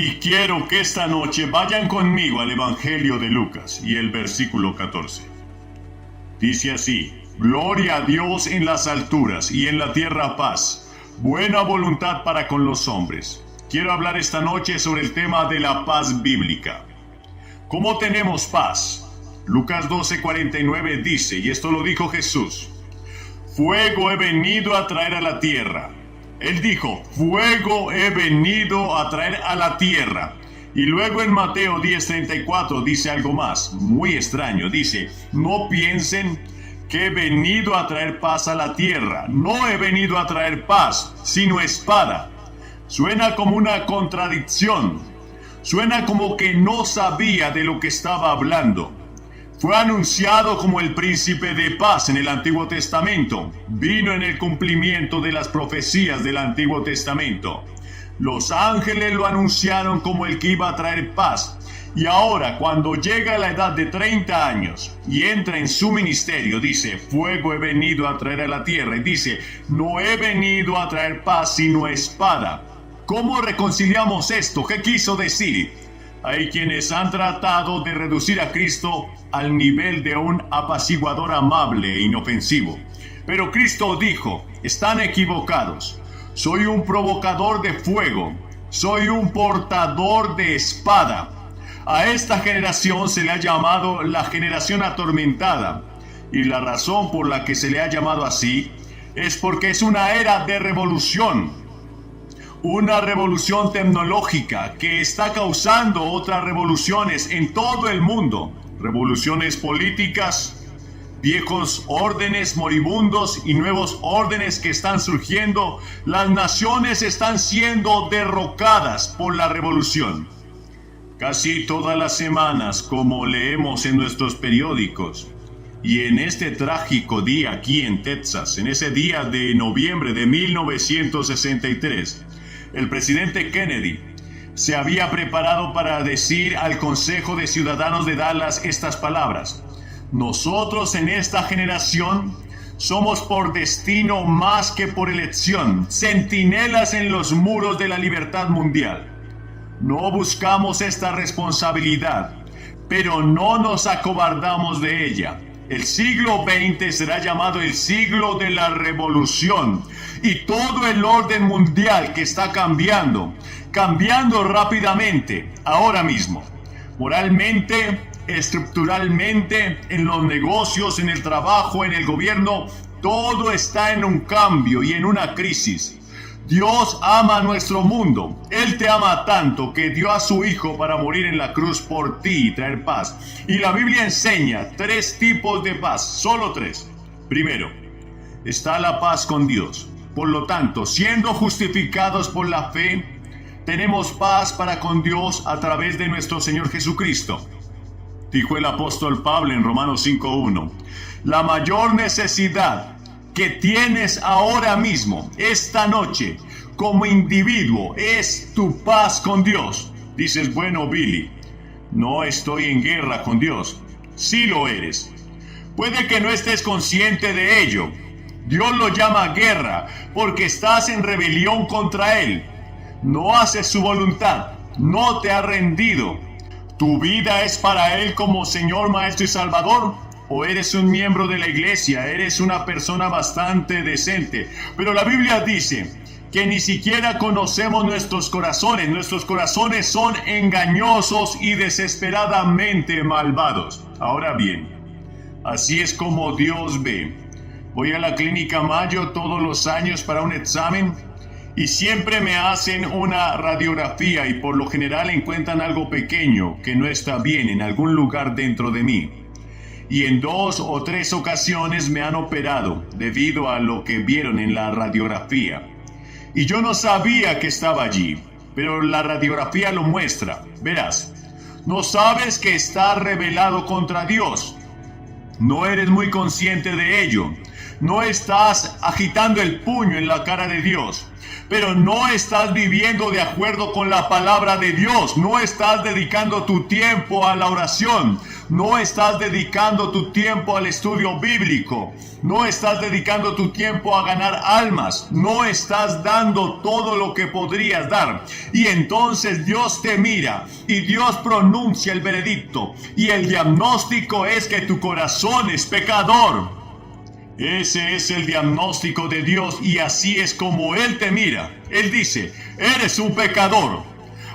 Y quiero que esta noche vayan conmigo al Evangelio de Lucas y el versículo 14. Dice así: Gloria a Dios en las alturas y en la tierra paz, buena voluntad para con los hombres. Quiero hablar esta noche sobre el tema de la paz bíblica. ¿Cómo tenemos paz? Lucas 12:49 dice, y esto lo dijo Jesús: Fuego he venido a traer a la tierra. Él dijo, fuego he venido a traer a la tierra. Y luego en Mateo 10:34 dice algo más, muy extraño. Dice, no piensen que he venido a traer paz a la tierra. No he venido a traer paz, sino espada. Suena como una contradicción. Suena como que no sabía de lo que estaba hablando. Fue anunciado como el príncipe de paz en el Antiguo Testamento. Vino en el cumplimiento de las profecías del Antiguo Testamento. Los ángeles lo anunciaron como el que iba a traer paz. Y ahora, cuando llega a la edad de 30 años y entra en su ministerio, dice, fuego he venido a traer a la tierra. Y dice, no he venido a traer paz, sino espada. ¿Cómo reconciliamos esto? ¿Qué quiso decir? Hay quienes han tratado de reducir a Cristo al nivel de un apaciguador amable e inofensivo. Pero Cristo dijo, están equivocados. Soy un provocador de fuego. Soy un portador de espada. A esta generación se le ha llamado la generación atormentada. Y la razón por la que se le ha llamado así es porque es una era de revolución. Una revolución tecnológica que está causando otras revoluciones en todo el mundo. Revoluciones políticas, viejos órdenes moribundos y nuevos órdenes que están surgiendo. Las naciones están siendo derrocadas por la revolución. Casi todas las semanas, como leemos en nuestros periódicos, y en este trágico día aquí en Texas, en ese día de noviembre de 1963, el presidente Kennedy se había preparado para decir al Consejo de Ciudadanos de Dallas estas palabras: nosotros en esta generación somos por destino más que por elección, centinelas en los muros de la libertad mundial. No buscamos esta responsabilidad, pero no nos acobardamos de ella. El siglo XX será llamado el siglo de la revolución y todo el orden mundial que está cambiando rápidamente, ahora mismo. Moralmente, estructuralmente, en los negocios, en el trabajo, en el gobierno, todo está en un cambio y en una crisis. Dios ama a nuestro mundo. Él te ama tanto que dio a su Hijo para morir en la cruz por ti y traer paz. Y la Biblia enseña 3 tipos de paz, solo 3. Primero, está la paz con Dios. Por lo tanto, siendo justificados por la fe, tenemos paz para con Dios a través de nuestro Señor Jesucristo. Dijo el apóstol Pablo en Romanos 5:1, la mayor necesidad que tienes ahora mismo, esta noche, como individuo, es tu paz con Dios. Dices, bueno, Billy, no estoy en guerra con Dios. Sí lo eres. Puede que no estés consciente de ello. Dios lo llama guerra porque estás en rebelión contra Él. No haces su voluntad, no te ha rendido. ¿Tu vida es para Él como Señor, Maestro y Salvador? ¿O eres un miembro de la iglesia? Eres una persona bastante decente. Pero la Biblia dice que ni siquiera conocemos nuestros corazones. Nuestros corazones son engañosos y desesperadamente malvados. Ahora bien, así es como Dios ve. Voy a la clínica Mayo todos los años para un examen y siempre me hacen una radiografía y por lo general encuentran algo pequeño que no está bien en algún lugar dentro de mí. Y en 2 o 3 ocasiones me han operado debido a lo que vieron en la radiografía. Y yo no sabía que estaba allí, pero la radiografía lo muestra. Verás, no sabes que estás rebelado contra Dios. No eres muy consciente de ello. No estás agitando el puño en la cara de Dios. Pero no estás viviendo de acuerdo con la palabra de Dios. No estás dedicando tu tiempo a la oración. No estás dedicando tu tiempo al estudio bíblico. No estás dedicando tu tiempo a ganar almas. No estás dando todo lo que podrías dar. Y entonces Dios te mira y Dios pronuncia el veredicto. Y el diagnóstico es que tu corazón es pecador. Ese es el diagnóstico de Dios y así es como Él te mira. Él dice, eres un pecador,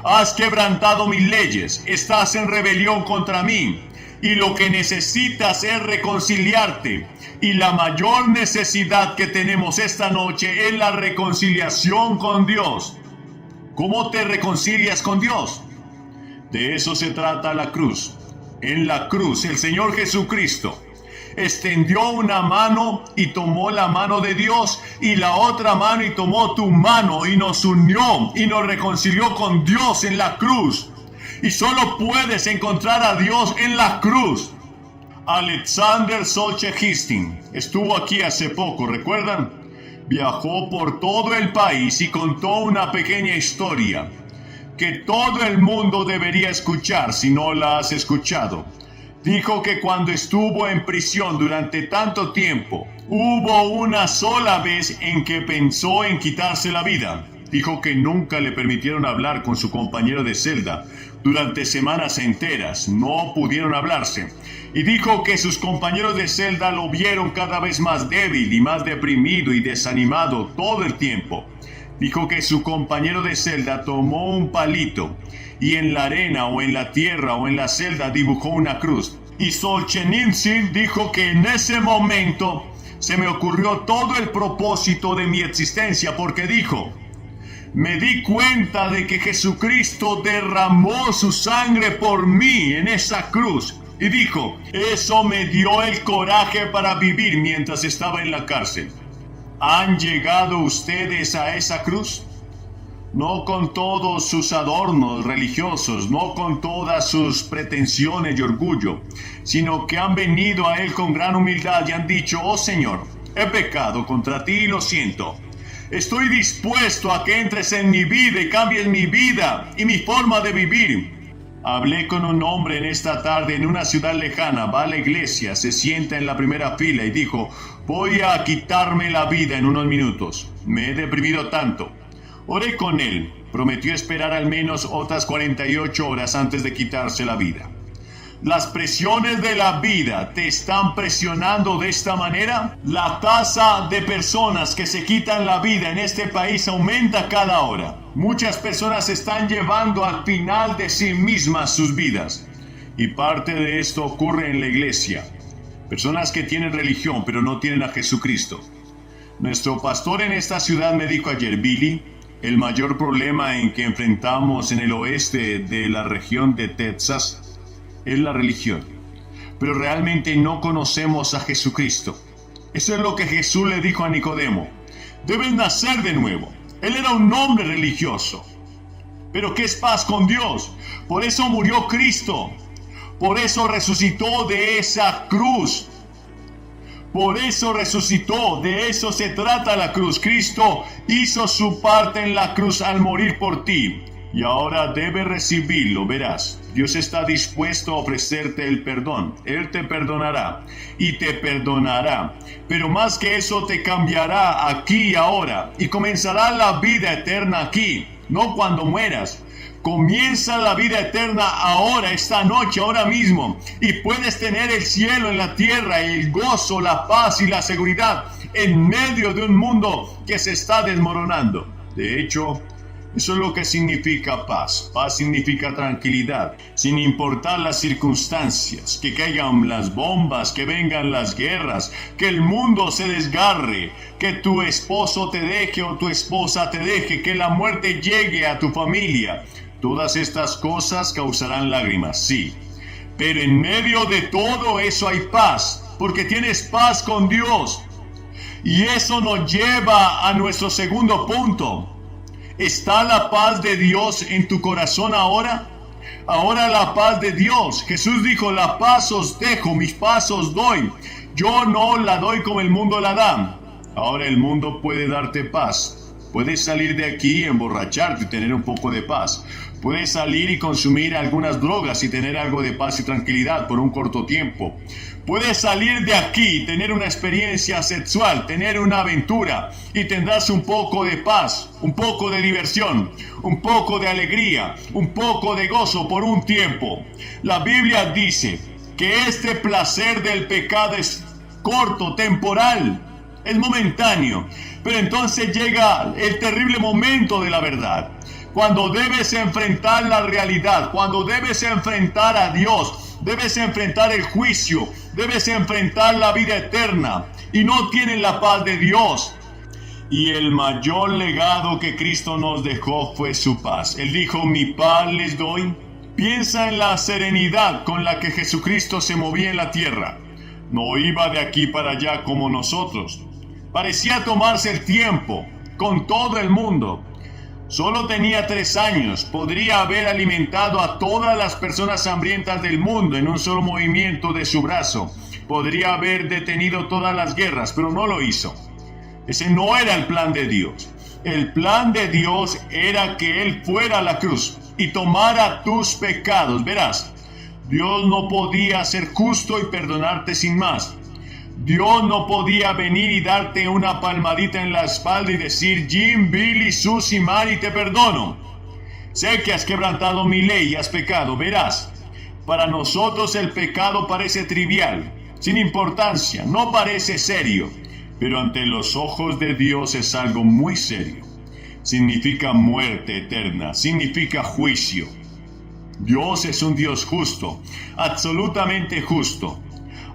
has quebrantado mis leyes, estás en rebelión contra mí y lo que necesitas es reconciliarte. Y la mayor necesidad que tenemos esta noche es la reconciliación con Dios. ¿Cómo te reconcilias con Dios? De eso se trata la cruz. En la cruz el Señor Jesucristo extendió una mano y tomó la mano de Dios y la otra mano y tomó tu mano y nos unió y nos reconcilió con Dios en la cruz. Y solo puedes encontrar a Dios en la cruz. Alexander Solzhenitsyn estuvo aquí hace poco, ¿recuerdan? Viajó por todo el país y contó una pequeña historia que todo el mundo debería escuchar si no la has escuchado. Dijo que cuando estuvo en prisión durante tanto tiempo, hubo una sola vez en que pensó en quitarse la vida. Dijo que nunca le permitieron hablar con su compañero de celda. Durante semanas enteras no pudieron hablarse. Y dijo que sus compañeros de celda lo vieron cada vez más débil y más deprimido y desanimado todo el tiempo. Dijo que su compañero de celda tomó un palito y en la arena o en la tierra o en la celda dibujó una cruz. Y Solzhenitsyn dijo que en ese momento se me ocurrió todo el propósito de mi existencia porque dijo, me di cuenta de que Jesucristo derramó su sangre por mí en esa cruz. Y dijo, eso me dio el coraje para vivir mientras estaba en la cárcel. ¿Han llegado ustedes a esa cruz? No con todos sus adornos religiosos, no con todas sus pretensiones y orgullo, sino que han venido a Él con gran humildad y han dicho, oh Señor, he pecado contra ti y lo siento. Estoy dispuesto a que entres en mi vida y cambies mi vida y mi forma de vivir. Hablé con un hombre en esta tarde en una ciudad lejana, va a la iglesia, se sienta en la primera fila y dijo, voy a quitarme la vida en unos minutos, me he deprimido tanto. Oré con él, prometió esperar al menos otras 48 horas antes de quitarse la vida. ¿Las presiones de la vida te están presionando de esta manera? La tasa de personas que se quitan la vida en este país aumenta cada hora. Muchas personas están llevando al final de sí mismas sus vidas. Y parte de esto ocurre en la iglesia. Personas que tienen religión pero no tienen a Jesucristo. Nuestro pastor en esta ciudad me dijo ayer, Billy, el mayor problema en que enfrentamos en el oeste de la región de Texas es la religión, pero realmente no conocemos a Jesucristo. Eso es lo que Jesús le dijo a Nicodemo. Debes nacer de nuevo. Él era un hombre religioso. Pero ¿qué es paz con Dios? Por eso murió Cristo. Por eso resucitó de esa cruz. Por eso resucitó. De eso se trata la cruz. Cristo hizo su parte en la cruz al morir por ti. Y ahora debes recibirlo, verás. Dios está dispuesto a ofrecerte el perdón. Él te perdonará y te perdonará. Pero más que eso te cambiará aquí y ahora. Y comenzará la vida eterna aquí, no cuando mueras. Comienza la vida eterna ahora, esta noche, ahora mismo. Y puedes tener el cielo en la tierra, el gozo, la paz y la seguridad en medio de un mundo que se está desmoronando. De hecho, eso es lo que significa paz. Paz significa tranquilidad, sin importar las circunstancias, que caigan las bombas, que vengan las guerras, que el mundo se desgarre, que tu esposo te deje o tu esposa te deje, que la muerte llegue a tu familia. Todas estas cosas causarán lágrimas, sí. Pero en medio de todo eso hay paz, porque tienes paz con Dios. Y eso nos lleva a nuestro segundo punto. ¿Está la paz de Dios en tu corazón ahora? Ahora la paz de Dios. Jesús dijo, la paz os dejo, mis paz os doy. Yo no la doy como el mundo la da. Ahora el mundo puede darte paz, Puedes salir de aquí y emborracharte y tener un poco de paz. Puedes salir y consumir algunas drogas y tener algo de paz y tranquilidad por un corto tiempo. Puedes salir de aquí y tener una experiencia sexual, tener una aventura y tendrás un poco de paz, un poco de diversión, un poco de alegría, un poco de gozo por un tiempo. La Biblia dice que este placer del pecado es corto, temporal, es momentáneo, pero entonces llega el terrible momento de la verdad, cuando debes enfrentar la realidad, cuando debes enfrentar a Dios, debes enfrentar el juicio, debes enfrentar la vida eterna, y no tienes la paz de Dios. Y el mayor legado que Cristo nos dejó fue su paz. Él dijo: mi paz les doy. Piensa en la serenidad con la que Jesucristo se movía en la tierra. No iba de aquí para allá como nosotros. Parecía tomarse el tiempo con todo el mundo. Solo tenía 3 años. Podría haber alimentado a todas las personas hambrientas del mundo en un solo movimiento de su brazo. Podría haber detenido todas las guerras, pero no lo hizo. Ese no era el plan de Dios. El plan de Dios era que Él fuera a la cruz y tomara tus pecados. Verás, Dios no podía ser justo y perdonarte sin más. Dios no podía venir y darte una palmadita en la espalda y decir: Jim, Billy, Susie, Mary, te perdono. Sé que has quebrantado mi ley y has pecado. Verás, para nosotros el pecado parece trivial, sin importancia, no parece serio, pero ante los ojos de Dios es algo muy serio. Significa muerte eterna, significa juicio. Dios es un Dios justo, absolutamente justo.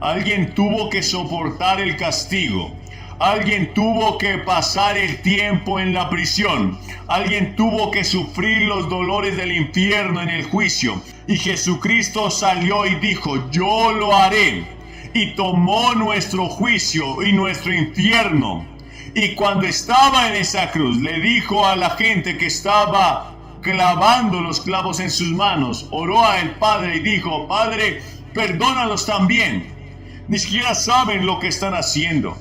Alguien tuvo que soportar el castigo. Alguien tuvo que pasar el tiempo en la prisión. Alguien tuvo que sufrir los dolores del infierno en el juicio. Y Jesucristo salió y dijo: yo lo haré. Y tomó nuestro juicio y nuestro infierno. Y cuando estaba en esa cruz, le dijo a la gente que estaba clavando los clavos en sus manos, oró al Padre y dijo: Padre, perdónalos también. Ni siquiera saben lo que están haciendo.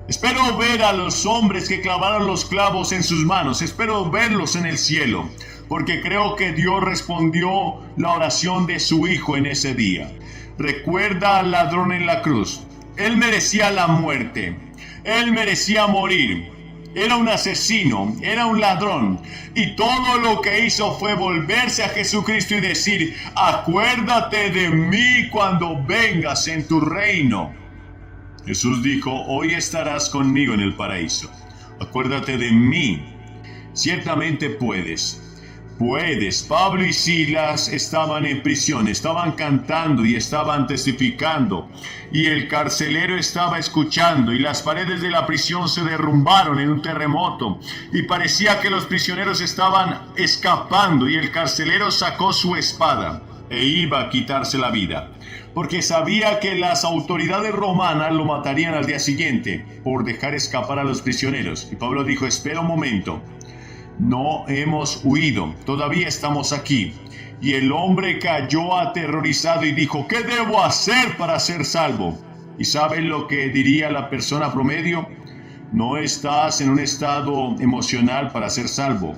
Espero ver a los hombres que clavaron los clavos en sus manos. Espero verlos en el cielo, porque creo que Dios respondió la oración de su Hijo en ese día. Recuerda al ladrón en la cruz. Él merecía la muerte. Él merecía morir. Era un asesino, era un ladrón, y todo lo que hizo fue volverse a Jesucristo y decir: acuérdate de mí cuando vengas en tu reino. Jesús dijo: hoy estarás conmigo en el paraíso. Acuérdate de mí. Ciertamente puedes. Pablo y Silas estaban en prisión, estaban cantando y estaban testificando, y el carcelero estaba escuchando, y las paredes de la prisión se derrumbaron en un terremoto, y parecía que los prisioneros estaban escapando, y el carcelero sacó su espada e iba a quitarse la vida, porque sabía que las autoridades romanas lo matarían al día siguiente por dejar escapar a los prisioneros. Y Pablo dijo: espera un momento. No hemos huido, todavía estamos aquí. Y el hombre cayó aterrorizado y dijo: ¿qué debo hacer para ser salvo? ¿Y saben lo que diría la persona promedio? No estás en un estado emocional para ser salvo.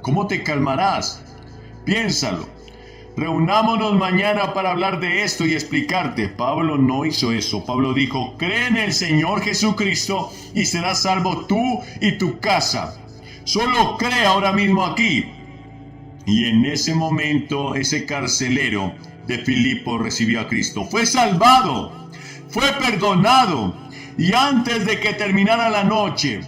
¿Cómo te calmarás? Piénsalo. Reunámonos mañana para hablar de esto y explicarte. Pablo no hizo eso. Pablo dijo: cree en el Señor Jesucristo y serás salvo tú y tu casa. Solo cree ahora mismo aquí. Y en ese momento, ese carcelero de Filipo recibió a Cristo. Fue salvado, fue perdonado. Y antes de que terminara la noche,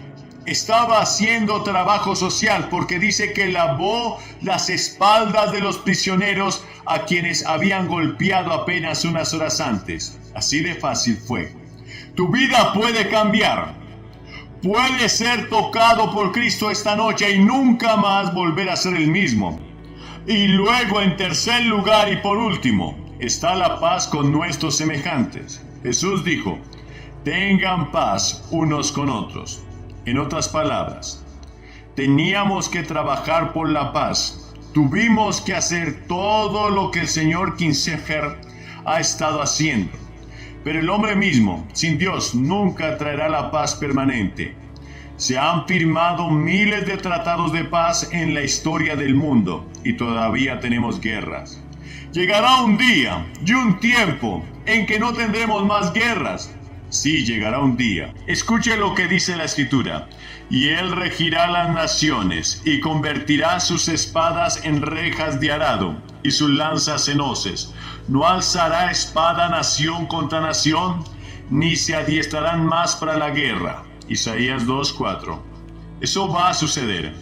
estaba haciendo trabajo social, porque dice que lavó las espaldas de los prisioneros a quienes habían golpeado apenas unas horas antes. Así de fácil fue. Tu vida puede cambiar. Puedes ser tocado por Cristo esta noche y nunca más volver a ser el mismo. Y luego, en tercer lugar y por último, está la paz con nuestros semejantes. Jesús dijo: tengan paz unos con otros. En otras palabras, teníamos que trabajar por la paz. Tuvimos que hacer todo lo que el señor Kinsinger ha estado haciendo. Pero el hombre mismo, sin Dios, nunca traerá la paz permanente. Se han firmado miles de tratados de paz en la historia del mundo y todavía tenemos guerras. Llegará un día y un tiempo en que no tendremos más guerras. Sí, llegará un día. Escuche lo que dice la Escritura. Y él regirá las naciones y convertirá sus espadas en rejas de arado y sus lanzas en hoces. No alzará espada nación contra nación, ni se adiestrarán más para la guerra. Isaías 2:4. Eso va a suceder.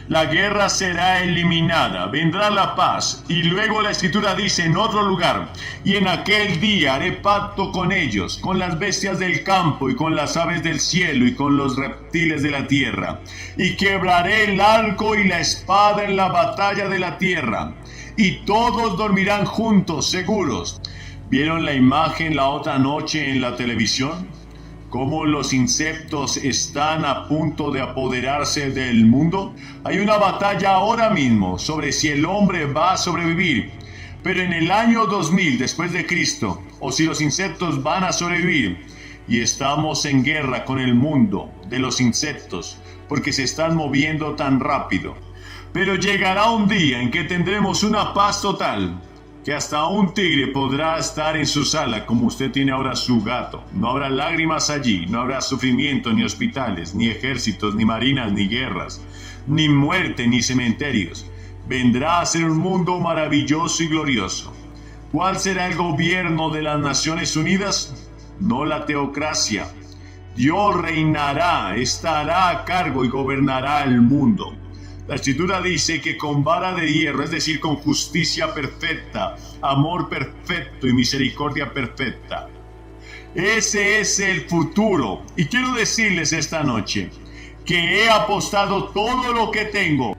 La guerra será eliminada, vendrá la paz. Y luego la Escritura dice en otro lugar: y en aquel día haré pacto con ellos, con las bestias del campo y con las aves del cielo y con los reptiles de la tierra. Y quebraré el arco y la espada en la batalla de la tierra. Y todos dormirán juntos, seguros. ¿Vieron la imagen la otra noche en la televisión? ¿Cómo los insectos están a punto de apoderarse del mundo? Hay una batalla ahora mismo sobre si el hombre va a sobrevivir. Pero en el año 2000 después de Cristo, o si los insectos van a sobrevivir. Y estamos en guerra con el mundo de los insectos, porque se están moviendo tan rápido. Pero llegará un día en que tendremos una paz total, que hasta un tigre podrá estar en su sala como usted tiene ahora su gato. No habrá lágrimas allí, no habrá sufrimiento, ni hospitales, ni ejércitos, ni marinas, ni guerras, ni muerte, ni cementerios. Vendrá a ser un mundo maravilloso y glorioso. ¿Cuál será el gobierno de las Naciones Unidas? No la teocracia. Dios reinará, estará a cargo y gobernará el mundo. La Escritura dice que con vara de hierro, es decir, con justicia perfecta, amor perfecto y misericordia perfecta. Ese es el futuro. Y quiero decirles esta noche que he apostado todo lo que tengo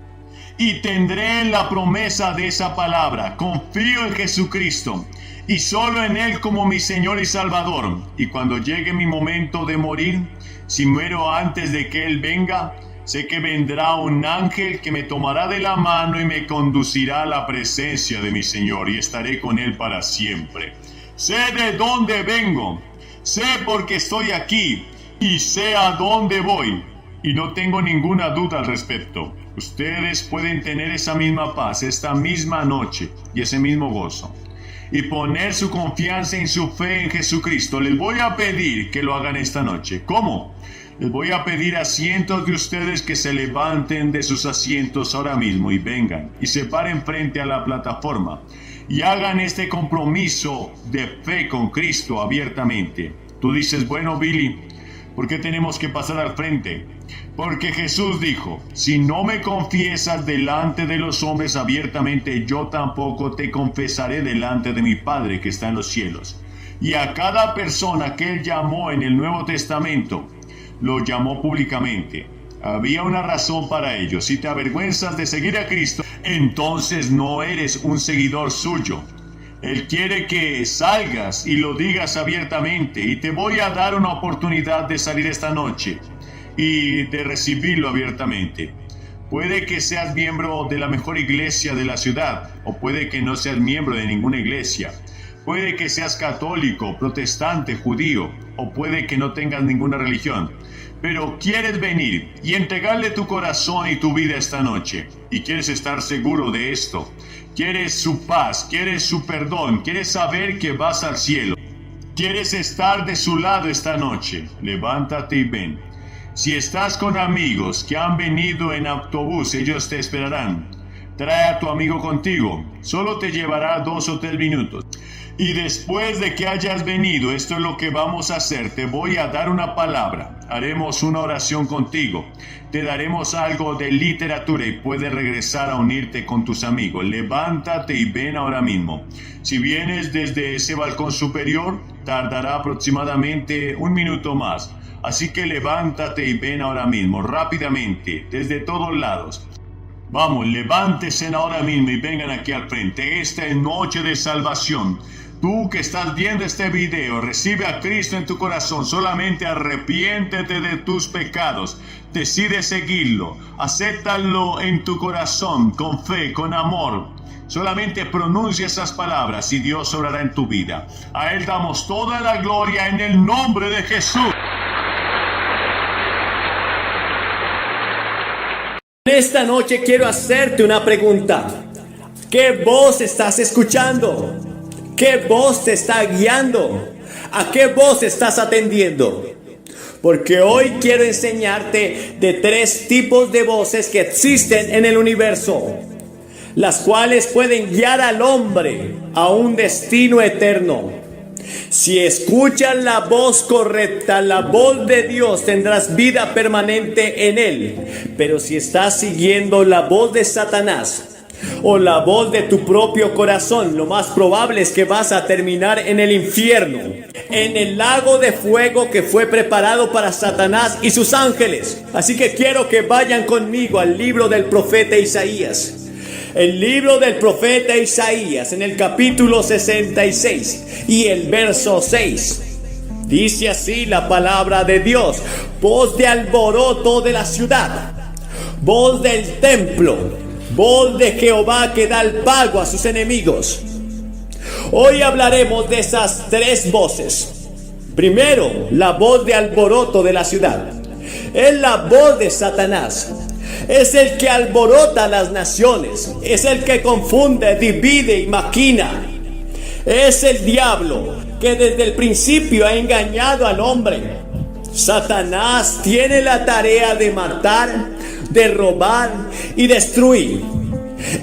y tendré la promesa de esa palabra. Confío en Jesucristo y solo en Él como mi Señor y Salvador. Y cuando llegue mi momento de morir, si muero antes de que Él venga, sé que vendrá un ángel que me tomará de la mano y me conducirá a la presencia de mi Señor y estaré con Él para siempre. Sé de dónde vengo, sé por qué estoy aquí y sé a dónde voy. Y no tengo ninguna duda al respecto. Ustedes pueden tener esa misma paz esta misma noche y ese mismo gozo. Y poner su confianza en su fe en Jesucristo. Les voy a pedir que lo hagan esta noche. ¿Cómo? Les voy a pedir a cientos de ustedes que se levanten de sus asientos ahora mismo y vengan y se paren frente a la plataforma y hagan este compromiso de fe con Cristo abiertamente. Tú dices, bueno, Billy, ¿por qué tenemos que pasar al frente? Porque Jesús dijo, si no me confiesas delante de los hombres abiertamente, yo tampoco te confesaré delante de mi Padre que está en los cielos. Y a cada persona que Él llamó en el Nuevo Testamento, lo llamó públicamente. Había una razón para ello. Si te avergüenzas de seguir a Cristo, entonces no eres un seguidor suyo. Él quiere que salgas y lo digas abiertamente. Y te voy a dar una oportunidad de salir esta noche y de recibirlo abiertamente. Puede que seas miembro de la mejor iglesia de la ciudad, o puede que no seas miembro de ninguna iglesia. Puede que seas católico, protestante, judío, o puede que no tengas ninguna religión. Pero quieres venir y entregarle tu corazón y tu vida esta noche. Y quieres estar seguro de esto. Quieres su paz, quieres su perdón, quieres saber que vas al cielo. Quieres estar de su lado esta noche. Levántate y ven. Si estás con amigos que han venido en autobús, ellos te esperarán. Trae a tu amigo contigo. Solo te llevará 2 o 3 minutos. Y después de que hayas venido, esto es lo que vamos a hacer. Te voy a dar una palabra. Haremos una oración contigo. Te daremos algo de literatura y puedes regresar a unirte con tus amigos. Levántate y ven ahora mismo. Si vienes desde ese balcón superior, tardará aproximadamente 1 minuto más. Así que levántate y ven ahora mismo, rápidamente, desde todos lados. Vamos, levántense ahora mismo y vengan aquí al frente. Esta es noche de salvación. Tú que estás viendo este video, recibe a Cristo en tu corazón. Solamente arrepiéntete de tus pecados. Decide seguirlo. Acéptalo en tu corazón, con fe, con amor. Solamente pronuncia esas palabras y Dios obrará en tu vida. A Él damos toda la gloria en el nombre de Jesús. Esta noche quiero hacerte una pregunta. ¿Qué voz estás escuchando? ¿Qué voz te está guiando? ¿A qué voz estás atendiendo? Porque hoy quiero enseñarte de 3 tipos de voces que existen en el universo, las cuales pueden guiar al hombre a un destino eterno. Si escuchas la voz correcta, la voz de Dios, tendrás vida permanente en Él. Pero si estás siguiendo la voz de Satanás o la voz de tu propio corazón, lo más probable es que vas a terminar en el infierno, en el lago de fuego que fue preparado para Satanás y sus ángeles. Así que quiero que vayan conmigo al libro del profeta Isaías. El libro del profeta Isaías, en el capítulo 66 y el verso 6. Dice así la palabra de Dios: voz de alboroto de la ciudad, voz del templo, voz de Jehová que da el pago a sus enemigos. Hoy hablaremos de esas 3 voces. Primero, la voz de alboroto de la ciudad. Es la voz de Satanás. Es el que alborota a las naciones. Es el que confunde, divide y maquina. Es el diablo que desde el principio ha engañado al hombre. Satanás tiene la tarea de matar, de robar y destruir.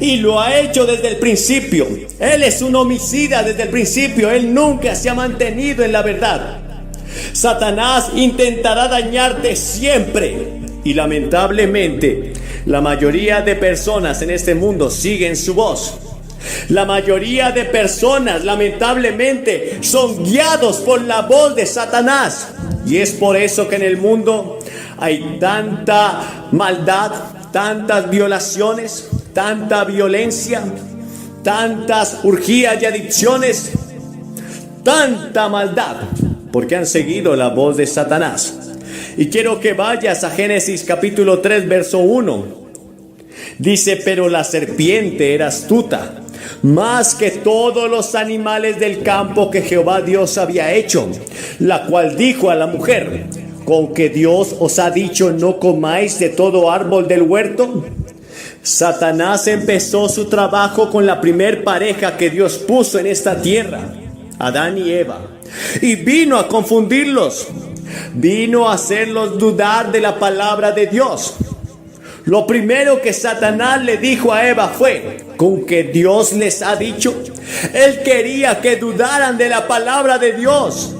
Y lo ha hecho desde el principio. Él es un homicida desde el principio. Él nunca se ha mantenido en la verdad. Satanás intentará dañarte siempre. Y lamentablemente, la mayoría de personas en este mundo siguen su voz. La mayoría de personas, lamentablemente, son guiados por la voz de Satanás. Y es por eso que en el mundo hay tanta maldad, tantas violaciones, tanta violencia, tantas orgías y adicciones, tanta maldad, porque han seguido la voz de Satanás. Y quiero que vayas a Génesis capítulo 3, verso 1. Dice: pero la serpiente era astuta, más que todos los animales del campo que Jehová Dios había hecho, la cual dijo a la mujer: ¿con que Dios os ha dicho no comáis de todo árbol del huerto? Satanás empezó su trabajo con la primer pareja que Dios puso en esta tierra, Adán y Eva, y vino a confundirlos. Vino a hacerlos dudar de la palabra de Dios. Lo primero que Satanás le dijo a Eva fue: ¿con que Dios les ha dicho? Él quería que dudaran de la palabra de Dios.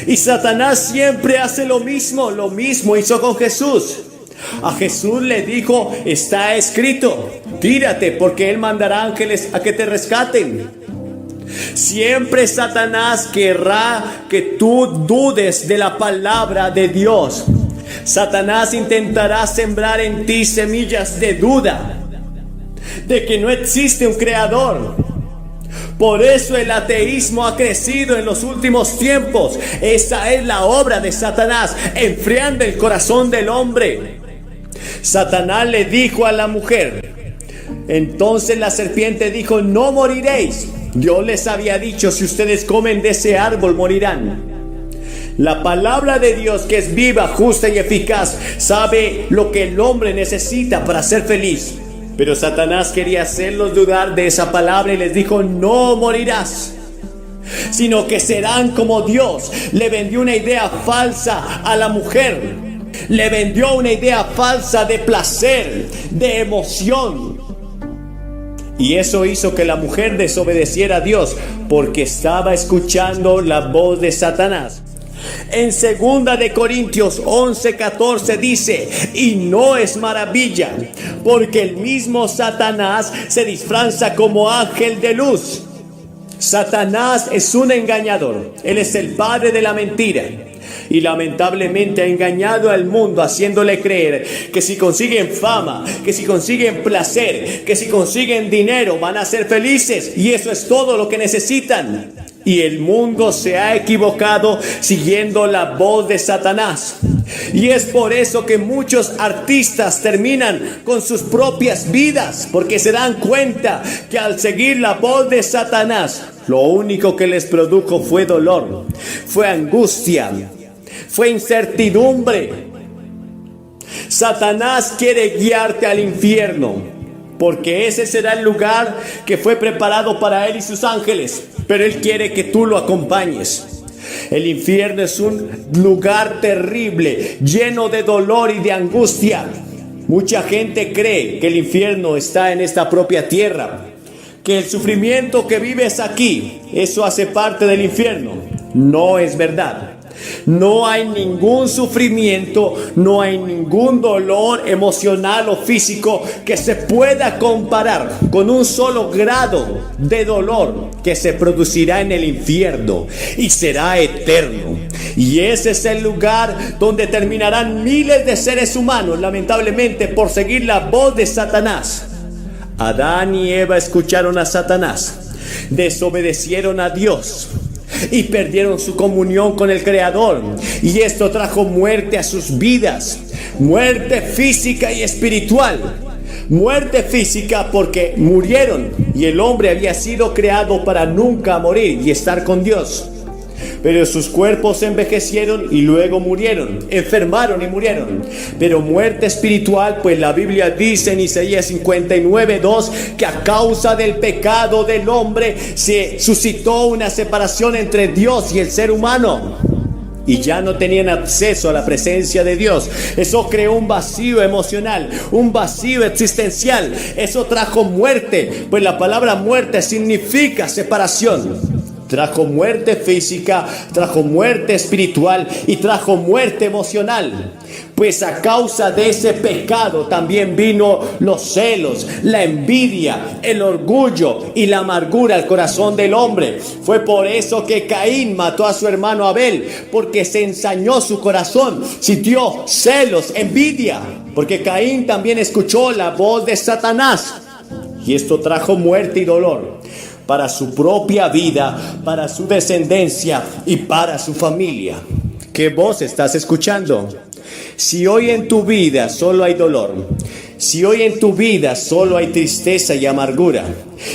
Y Satanás siempre hace lo mismo hizo con Jesús. A Jesús le dijo: está escrito, tírate, porque Él mandará ángeles a que te rescaten. Siempre Satanás querrá que tú dudes de la palabra de Dios. Satanás intentará sembrar en ti semillas de duda, de que no existe un creador. Por eso el ateísmo ha crecido en los últimos tiempos. Esa es la obra de Satanás, enfriando el corazón del hombre. Satanás le dijo a la mujer. Entonces la serpiente dijo: no moriréis. Dios les había dicho: si ustedes comen de ese árbol morirán. La palabra de Dios, que es viva, justa y eficaz, sabe lo que el hombre necesita para ser feliz. Pero Satanás quería hacerlos dudar de esa palabra y les dijo: no morirás, sino que serán como Dios. Le vendió una idea falsa a la mujer. Le vendió una idea falsa de placer, de emoción. Y eso hizo que la mujer desobedeciera a Dios, porque estaba escuchando la voz de Satanás. En 2 de Corintios 11:14 dice: y no es maravilla, porque el mismo Satanás se disfraza como ángel de luz. Satanás es un engañador. Él es el padre de la mentira. Y lamentablemente ha engañado al mundo, haciéndole creer que si consiguen fama, que si consiguen placer, que si consiguen dinero, van a ser felices. Y eso es todo lo que necesitan. Y el mundo se ha equivocado siguiendo la voz de Satanás. Y es por eso que muchos artistas terminan con sus propias vidas, porque se dan cuenta que al seguir la voz de Satanás, lo único que les produjo fue dolor, fue angustia, fue incertidumbre. Satanás quiere guiarte al infierno, porque ese será el lugar que fue preparado para él y sus ángeles, pero él quiere que tú lo acompañes. El infierno es un lugar terrible, lleno de dolor y de angustia. Mucha gente cree que el infierno está en esta propia tierra, que el sufrimiento que vives aquí, eso hace parte del infierno. No es verdad. No hay ningún sufrimiento, no hay ningún dolor emocional o físico que se pueda comparar con un solo grado de dolor que se producirá en el infierno y será eterno. Y ese es el lugar donde terminarán miles de seres humanos, lamentablemente, por seguir la voz de Satanás. Adán y Eva escucharon a Satanás, desobedecieron a Dios y perdieron su comunión con el Creador, y esto trajo muerte a sus vidas, muerte física y espiritual. Muerte física porque murieron, y el hombre había sido creado para nunca morir y estar con Dios. Pero sus cuerpos se envejecieron y luego murieron, enfermaron y murieron. Pero muerte espiritual, pues la Biblia dice en Isaías 59:2 que a causa del pecado del hombre se suscitó una separación entre Dios y el ser humano, y ya no tenían acceso a la presencia de Dios. Eso creó un vacío emocional, un vacío existencial. Eso trajo muerte, pues la palabra muerte significa separación. Trajo muerte física, trajo muerte espiritual y trajo muerte emocional. Pues a causa de ese pecado también vino los celos, la envidia, el orgullo y la amargura al corazón del hombre. Fue por eso que Caín mató a su hermano Abel, porque se ensañó su corazón, sintió celos, envidia, porque Caín también escuchó la voz de Satanás. Y esto trajo muerte y dolor para su propia vida, para su descendencia y para su familia. ¿Qué voz estás escuchando? Si hoy en tu vida solo hay dolor, si hoy en tu vida solo hay tristeza y amargura,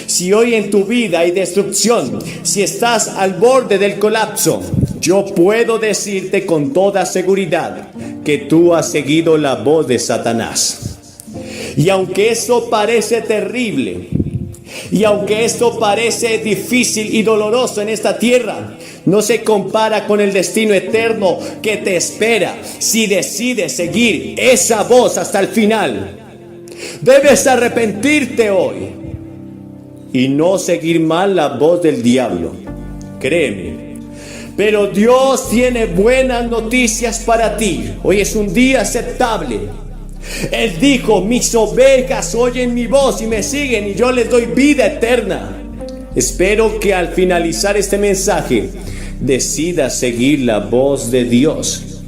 si hoy en tu vida hay destrucción, si estás al borde del colapso, yo puedo decirte con toda seguridad que tú has seguido la voz de Satanás. Y aunque eso parece terrible, y aunque esto parece difícil y doloroso en esta tierra, no se compara con el destino eterno que te espera si decides seguir esa voz hasta el final. Debes arrepentirte hoy y no seguir mal la voz del diablo. Créeme. Pero Dios tiene buenas noticias para ti. Hoy es un día aceptable. Él dijo: mis ovejas oyen mi voz y me siguen, y yo les doy vida eterna. Espero que al finalizar este mensaje decidas seguir la voz de Dios.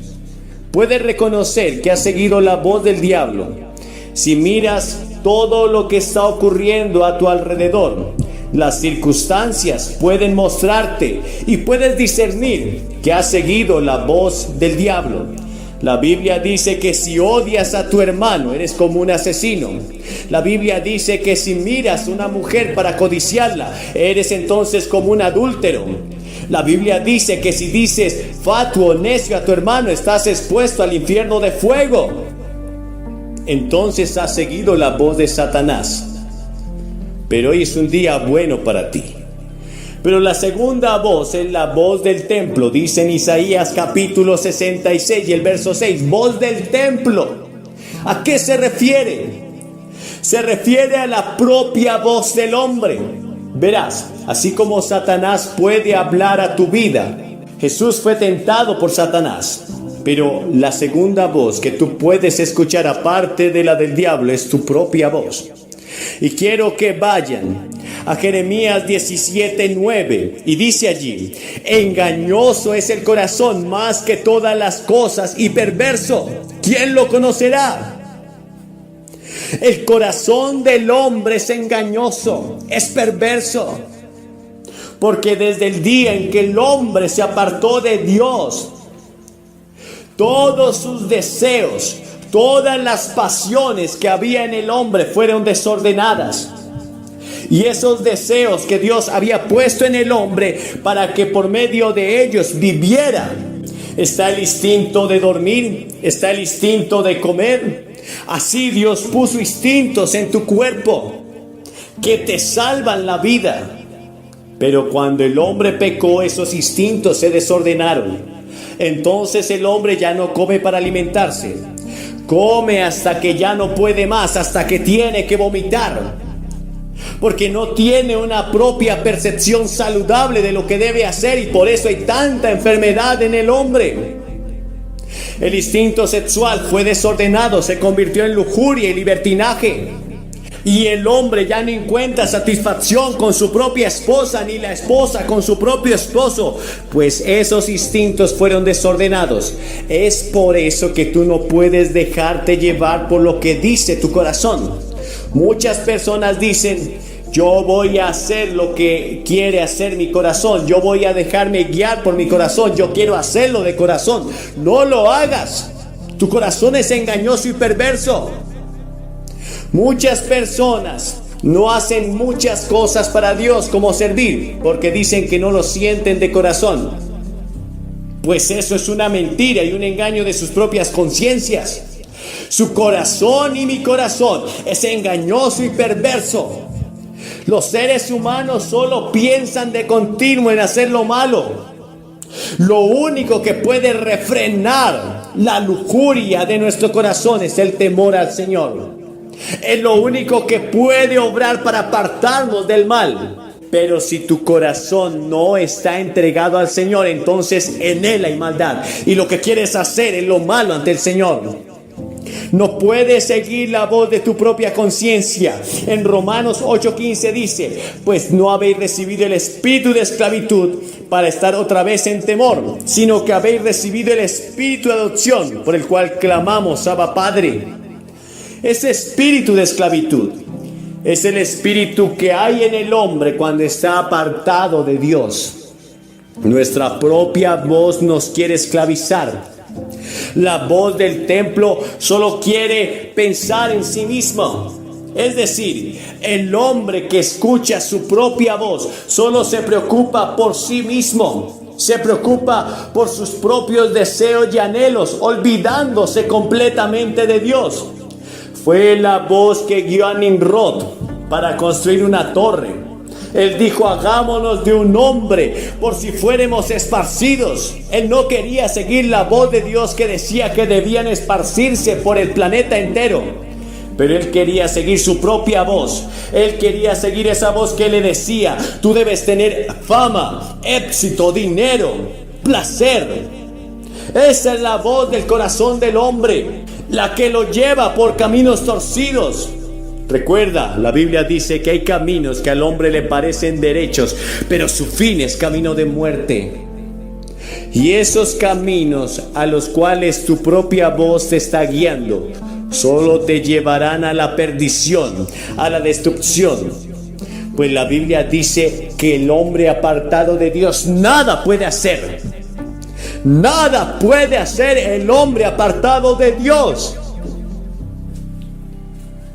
Puedes reconocer que has seguido la voz del diablo si miras todo lo que está ocurriendo a tu alrededor. Las circunstancias pueden mostrarte y puedes discernir que has seguido la voz del diablo. La Biblia dice que si odias a tu hermano, eres como un asesino. La Biblia dice que si miras a una mujer para codiciarla, eres entonces como un adúltero. La Biblia dice que si dices fatuo o necio a tu hermano, estás expuesto al infierno de fuego. Entonces has seguido la voz de Satanás. Pero hoy es un día bueno para ti. Pero la segunda voz es la voz del templo. Dice en Isaías capítulo 66 y el verso 6, voz del templo. ¿A qué se refiere? Se refiere a la propia voz del hombre. Verás, así como Satanás puede hablar a tu vida, Jesús fue tentado por Satanás. Pero la segunda voz que tú puedes escuchar aparte de la del diablo es tu propia voz. Y quiero que vayan a Jeremías 17:9 y dice allí: engañoso es el corazón más que todas las cosas y perverso, ¿quién lo conocerá? El corazón del hombre es engañoso, es perverso, porque desde el día en que el hombre se apartó de Dios, todos sus deseos, todas las pasiones que había en el hombre fueron desordenadas. Y esos deseos que Dios había puesto en el hombre para que por medio de ellos viviera, Está el instinto de dormir, está el instinto de comer. Así Dios puso instintos en tu cuerpo que te salvan la vida. Pero cuando el hombre pecó, esos instintos se desordenaron. Entonces el hombre ya no come para alimentarse. Come hasta que ya no puede más, hasta que tiene que vomitar. Porque no tiene una propia percepción saludable de lo que debe hacer, y por eso hay tanta enfermedad en el hombre. El instinto sexual fue desordenado, se convirtió en lujuria y libertinaje. Y el hombre ya no encuentra satisfacción con su propia esposa, ni la esposa con su propio esposo, pues esos instintos fueron desordenados. Es por eso que tú no puedes dejarte llevar por lo que dice tu corazón. Muchas personas dicen: yo voy a hacer lo que quiere hacer mi corazón, yo voy a dejarme guiar por mi corazón, yo quiero hacerlo de corazón. No lo hagas. Tu corazón es engañoso y perverso. Muchas personas no hacen muchas cosas para Dios, como servir, porque dicen que no lo sienten de corazón. Pues eso es una mentira y un engaño de sus propias conciencias. Su corazón y mi corazón es engañoso y perverso. Los seres humanos solo piensan de continuo en hacer lo malo. Lo único que puede refrenar la lujuria de nuestro corazón es el temor al Señor. Es lo único que puede obrar para apartarnos del mal. Pero si tu corazón no está entregado al Señor, entonces en él hay maldad, y lo que quieres hacer es lo malo ante el Señor. No puedes seguir la voz de tu propia conciencia. En Romanos 8:15 dice: pues no habéis recibido el espíritu de esclavitud para estar otra vez en temor, sino que habéis recibido el espíritu de adopción, por el cual clamamos: Abba, Padre. Ese espíritu de esclavitud es el espíritu que hay en el hombre cuando está apartado de Dios. Nuestra propia voz nos quiere esclavizar. La voz del templo solo quiere pensar en sí mismo. Es decir, el hombre que escucha su propia voz solo se preocupa por sí mismo. Se preocupa por sus propios deseos y anhelos, olvidándose completamente de Dios. Fue la voz que guió a Nimrod para construir una torre. Él dijo: hagámonos de un hombre por si fuéramos esparcidos. Él no quería seguir la voz de Dios que decía que debían esparcirse por el planeta entero, pero él quería seguir su propia voz. Él quería seguir esa voz que le decía: tú debes tener fama, éxito, dinero, placer. Esa es la voz del corazón del hombre, la que lo lleva por caminos torcidos. Recuerda, la Biblia dice que hay caminos que al hombre le parecen derechos, pero su fin es camino de muerte. Y esos caminos a los cuales tu propia voz te está guiando solo te llevarán a la perdición, a la destrucción. Pues la Biblia dice que el hombre apartado de Dios nada puede hacer. Nada puede hacer el hombre apartado de Dios.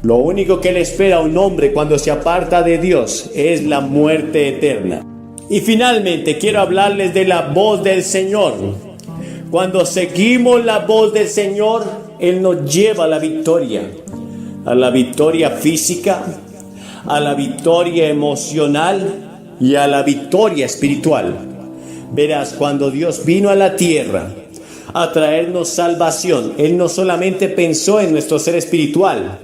Lo único que le espera a un hombre cuando se aparta de Dios es la muerte eterna. Y finalmente quiero hablarles de la voz del Señor. Cuando seguimos la voz del Señor, Él nos lleva a la victoria física, a la victoria emocional y a la victoria espiritual. Verás, cuando Dios vino a la tierra a traernos salvación, Él no solamente pensó en nuestro ser espiritual,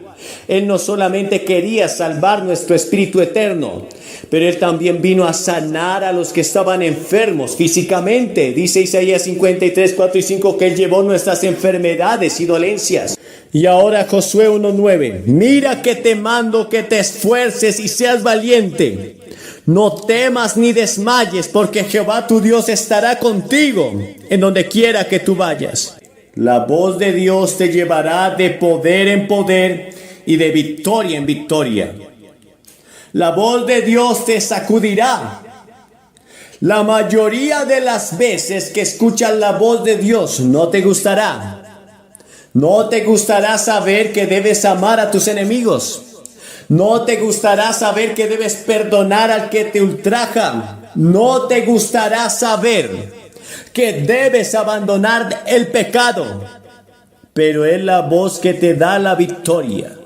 Él no solamente quería salvar nuestro espíritu eterno, pero Él también vino a sanar a los que estaban enfermos físicamente. Dice Isaías 53, 4 y 5 que Él llevó nuestras enfermedades y dolencias. Y ahora Josué 1:9: mira que te mando que te esfuerces y seas valiente. No temas ni desmayes, porque Jehová tu Dios estará contigo en donde quiera que tú vayas. La voz de Dios te llevará de poder en poder y de victoria en victoria. La voz de Dios te sacudirá. La mayoría de las veces que escuchas la voz de Dios no te gustará. No te gustará saber que debes amar a tus enemigos. No te gustará saber que debes perdonar al que te ultraja. No te gustará saber que debes abandonar el pecado, pero es la voz que te da la victoria.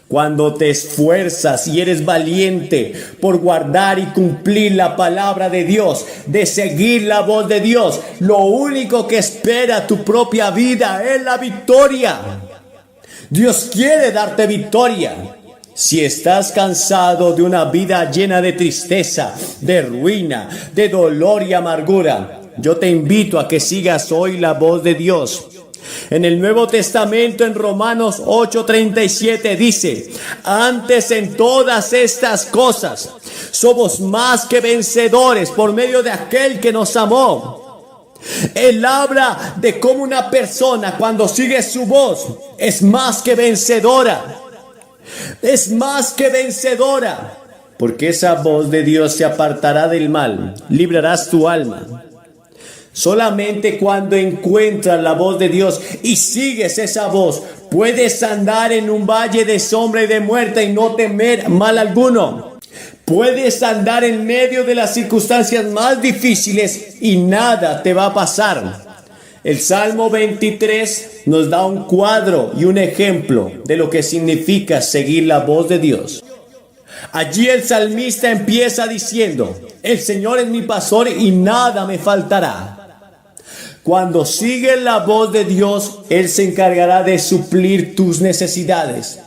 Cuando te esfuerzas y eres valiente por guardar y cumplir la palabra de Dios, de seguir la voz de Dios, lo único que espera tu propia vida es la victoria. Dios quiere darte victoria. Si estás cansado de una vida llena de tristeza, de ruina, de dolor y amargura, yo te invito a que sigas hoy la voz de Dios. En el Nuevo Testamento, en Romanos 8:37 dice: antes en todas estas cosas somos más que vencedores por medio de aquel que nos amó. Él habla de cómo una persona, cuando sigue su voz, es más que vencedora. Es más que vencedora, porque esa voz de Dios te apartará del mal, librarás tu alma. Solamente cuando encuentras la voz de Dios y sigues esa voz, puedes andar en un valle de sombra y de muerte y no temer mal alguno. Puedes andar en medio de las circunstancias más difíciles y nada te va a pasar. El Salmo 23 nos da un cuadro y un ejemplo de lo que significa seguir la voz de Dios. Allí el salmista empieza diciendo: el Señor es mi pastor y nada me faltará. Cuando sigues la voz de Dios, Él se encargará de suplir tus necesidades.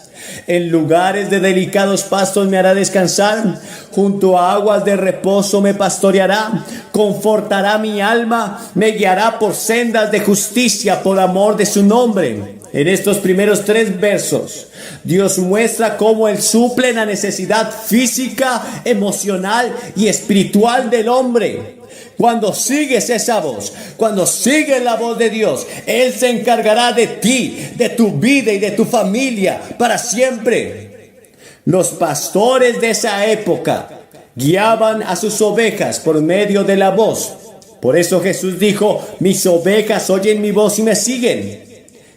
En lugares de delicados pastos me hará descansar, junto a aguas de reposo me pastoreará, confortará mi alma, me guiará por sendas de justicia por amor de su nombre. En estos primeros 3 versos, Dios muestra cómo Él suple la necesidad física, emocional y espiritual del hombre. Cuando sigues esa voz, cuando sigues la voz de Dios, Él se encargará de ti, de tu vida y de tu familia para siempre. Los pastores de esa época guiaban a sus ovejas por medio de la voz. Por eso Jesús dijo: mis ovejas oyen mi voz y me siguen.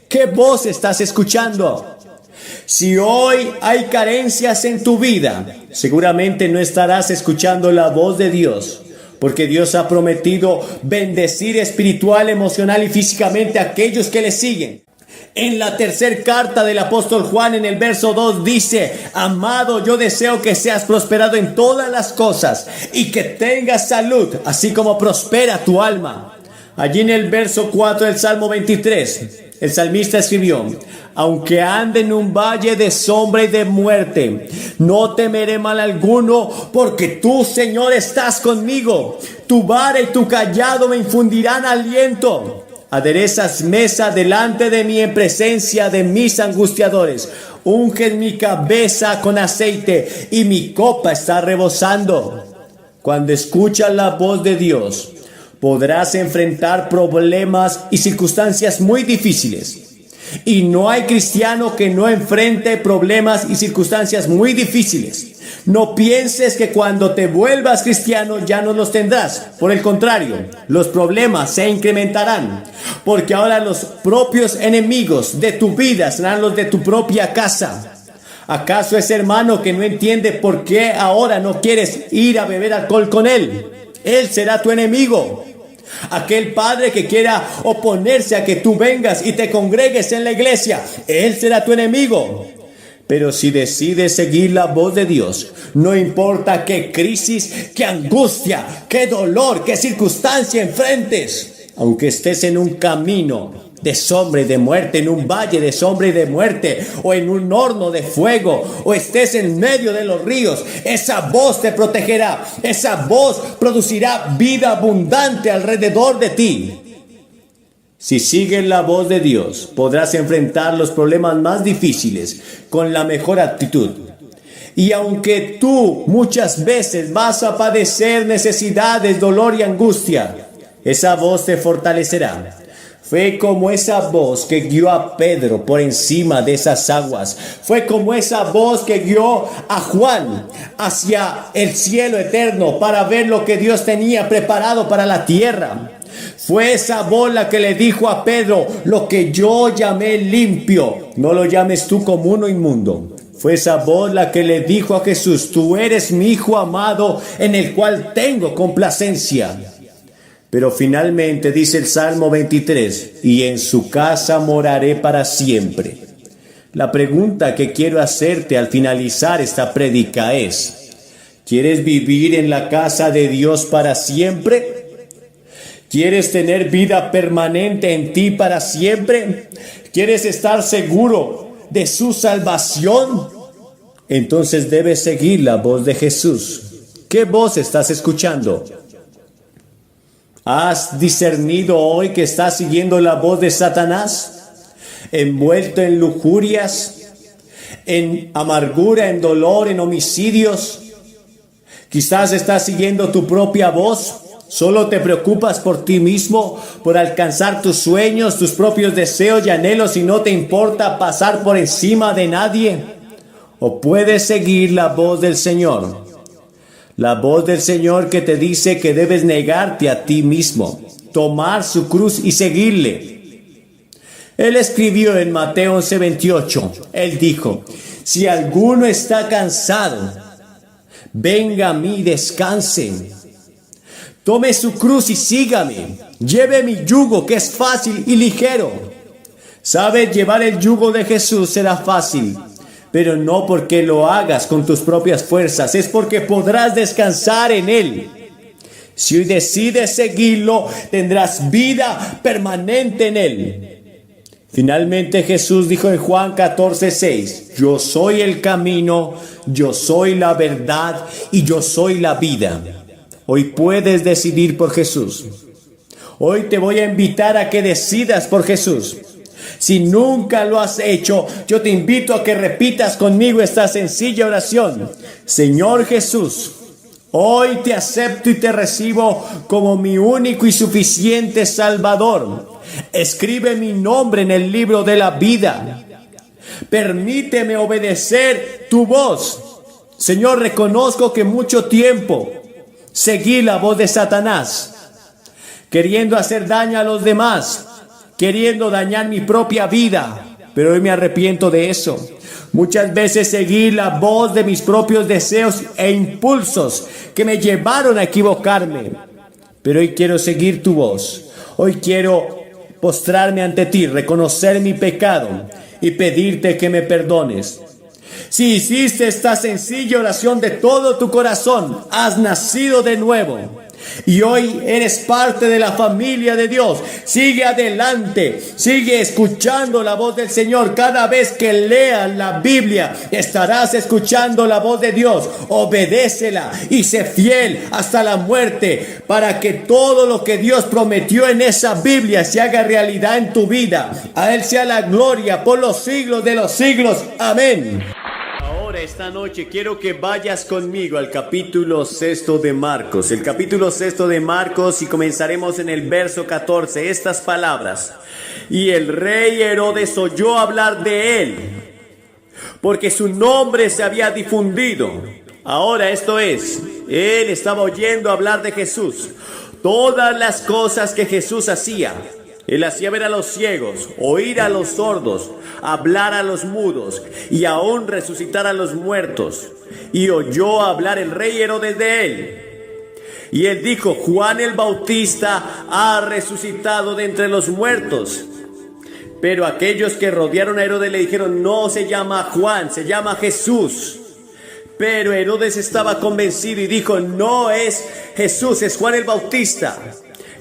¿Qué voz estás escuchando? Si hoy hay carencias en tu vida, seguramente no estarás escuchando la voz de Dios. Porque Dios ha prometido bendecir espiritual, emocional y físicamente a aquellos que le siguen. En la tercera carta del apóstol Juan, en el verso 2, dice: amado, yo deseo que seas prosperado en todas las cosas y que tengas salud, así como prospera tu alma. Allí en el verso 4 del Salmo 23, el salmista escribió: aunque ande en un valle de sombra y de muerte, no temeré mal alguno, porque tú, Señor, estás conmigo. Tu vara y tu cayado me infundirán aliento. Aderezas mesa delante de mí en presencia de mis angustiadores. Unges mi cabeza con aceite y mi copa está rebosando. Cuando escuchas la voz de Dios, podrás enfrentar problemas y circunstancias muy difíciles. Y no hay cristiano que no enfrente problemas y circunstancias muy difíciles. No pienses que cuando te vuelvas cristiano ya no los tendrás. Por el contrario, los problemas se incrementarán. Porque ahora los propios enemigos de tu vida serán los de tu propia casa. ¿Acaso ese hermano que no entiende por qué ahora no quieres ir a beber alcohol con él? Él será tu enemigo. Aquel padre que quiera oponerse a que tú vengas y te congregues en la iglesia, él será tu enemigo. Pero si decides seguir la voz de Dios, no importa qué crisis, qué angustia, qué dolor, qué circunstancia enfrentes, aunque estés en un camino de sombra y de muerte, en un valle de sombra y de muerte, o en un horno de fuego, o estés en medio de los ríos, esa voz te protegerá, esa voz producirá vida abundante alrededor de ti. Si sigues la voz de Dios, podrás enfrentar los problemas más difíciles con la mejor actitud. Y aunque tú muchas veces vas a padecer necesidades, dolor y angustia, esa voz te fortalecerá. Fue como esa voz que guió a Pedro por encima de esas aguas. Fue como esa voz que guió a Juan hacia el cielo eterno para ver lo que Dios tenía preparado para la tierra. Fue esa voz la que le dijo a Pedro: lo que yo llamé limpio, no lo llames tú común o inmundo. Fue esa voz la que le dijo a Jesús: tú eres mi Hijo amado en el cual tengo complacencia. Pero finalmente dice el Salmo 23, y en su casa moraré para siempre. La pregunta que quiero hacerte al finalizar esta prédica es, ¿quieres vivir en la casa de Dios para siempre? ¿Quieres tener vida permanente en ti para siempre? ¿Quieres estar seguro de su salvación? Entonces debes seguir la voz de Jesús. ¿Qué voz estás escuchando? ¿Has discernido hoy que estás siguiendo la voz de Satanás? ¿Envuelto en lujurias, en amargura, en dolor, en homicidios? Quizás estás siguiendo tu propia voz. Solo te preocupas por ti mismo, por alcanzar tus sueños, tus propios deseos y anhelos y no te importa pasar por encima de nadie. O puedes seguir la voz del Señor. La voz del Señor que te dice que debes negarte a ti mismo, tomar su cruz y seguirle. Él escribió en Mateo 11:28, Él dijo, si alguno está cansado, venga a mí, descanse. Tome su cruz y sígame. Lleve mi yugo que es fácil y ligero. Sabes, llevar el yugo de Jesús será fácil, pero no porque lo hagas con tus propias fuerzas, es porque podrás descansar en Él. Si hoy decides seguirlo, tendrás vida permanente en Él. Finalmente Jesús dijo en Juan 14:6, yo soy el camino, yo soy la verdad y yo soy la vida. Hoy puedes decidir por Jesús. Hoy te voy a invitar a que decidas por Jesús. Si nunca lo has hecho, yo te invito a que repitas conmigo esta sencilla oración. Señor Jesús, hoy te acepto y te recibo como mi único y suficiente Salvador. Escribe mi nombre en el libro de la vida. Permíteme obedecer tu voz. Señor, reconozco que mucho tiempo seguí la voz de Satanás, queriendo hacer daño a los demás, queriendo dañar mi propia vida, pero hoy me arrepiento de eso. Muchas veces seguí la voz de mis propios deseos e impulsos que me llevaron a equivocarme, pero hoy quiero seguir tu voz. Hoy quiero postrarme ante ti, reconocer mi pecado y pedirte que me perdones. Si hiciste esta sencilla oración de todo tu corazón, has nacido de nuevo y hoy eres parte de la familia de Dios. Sigue adelante, sigue escuchando la voz del Señor. Cada vez que leas la Biblia, estarás escuchando la voz de Dios. Obedécela y sé fiel hasta la muerte para que todo lo que Dios prometió en esa Biblia se haga realidad en tu vida. A Él sea la gloria por los siglos de los siglos. Amén. Esta noche quiero que vayas conmigo al capítulo 6 de Marcos. El capítulo 6 de Marcos, y comenzaremos en el verso 14. Estas palabras: y el rey Herodes oyó hablar de él, porque su nombre se había difundido. Ahora esto es, él estaba oyendo hablar de Jesús, todas las cosas que Jesús hacía. Él hacía ver a los ciegos, oír a los sordos, hablar a los mudos y aún resucitar a los muertos. Y oyó hablar el rey Herodes de él. Y él dijo: Juan el Bautista ha resucitado de entre los muertos. Pero aquellos que rodearon a Herodes le dijeron: no se llama Juan, se llama Jesús. Pero Herodes estaba convencido y dijo: no es Jesús, es Juan el Bautista,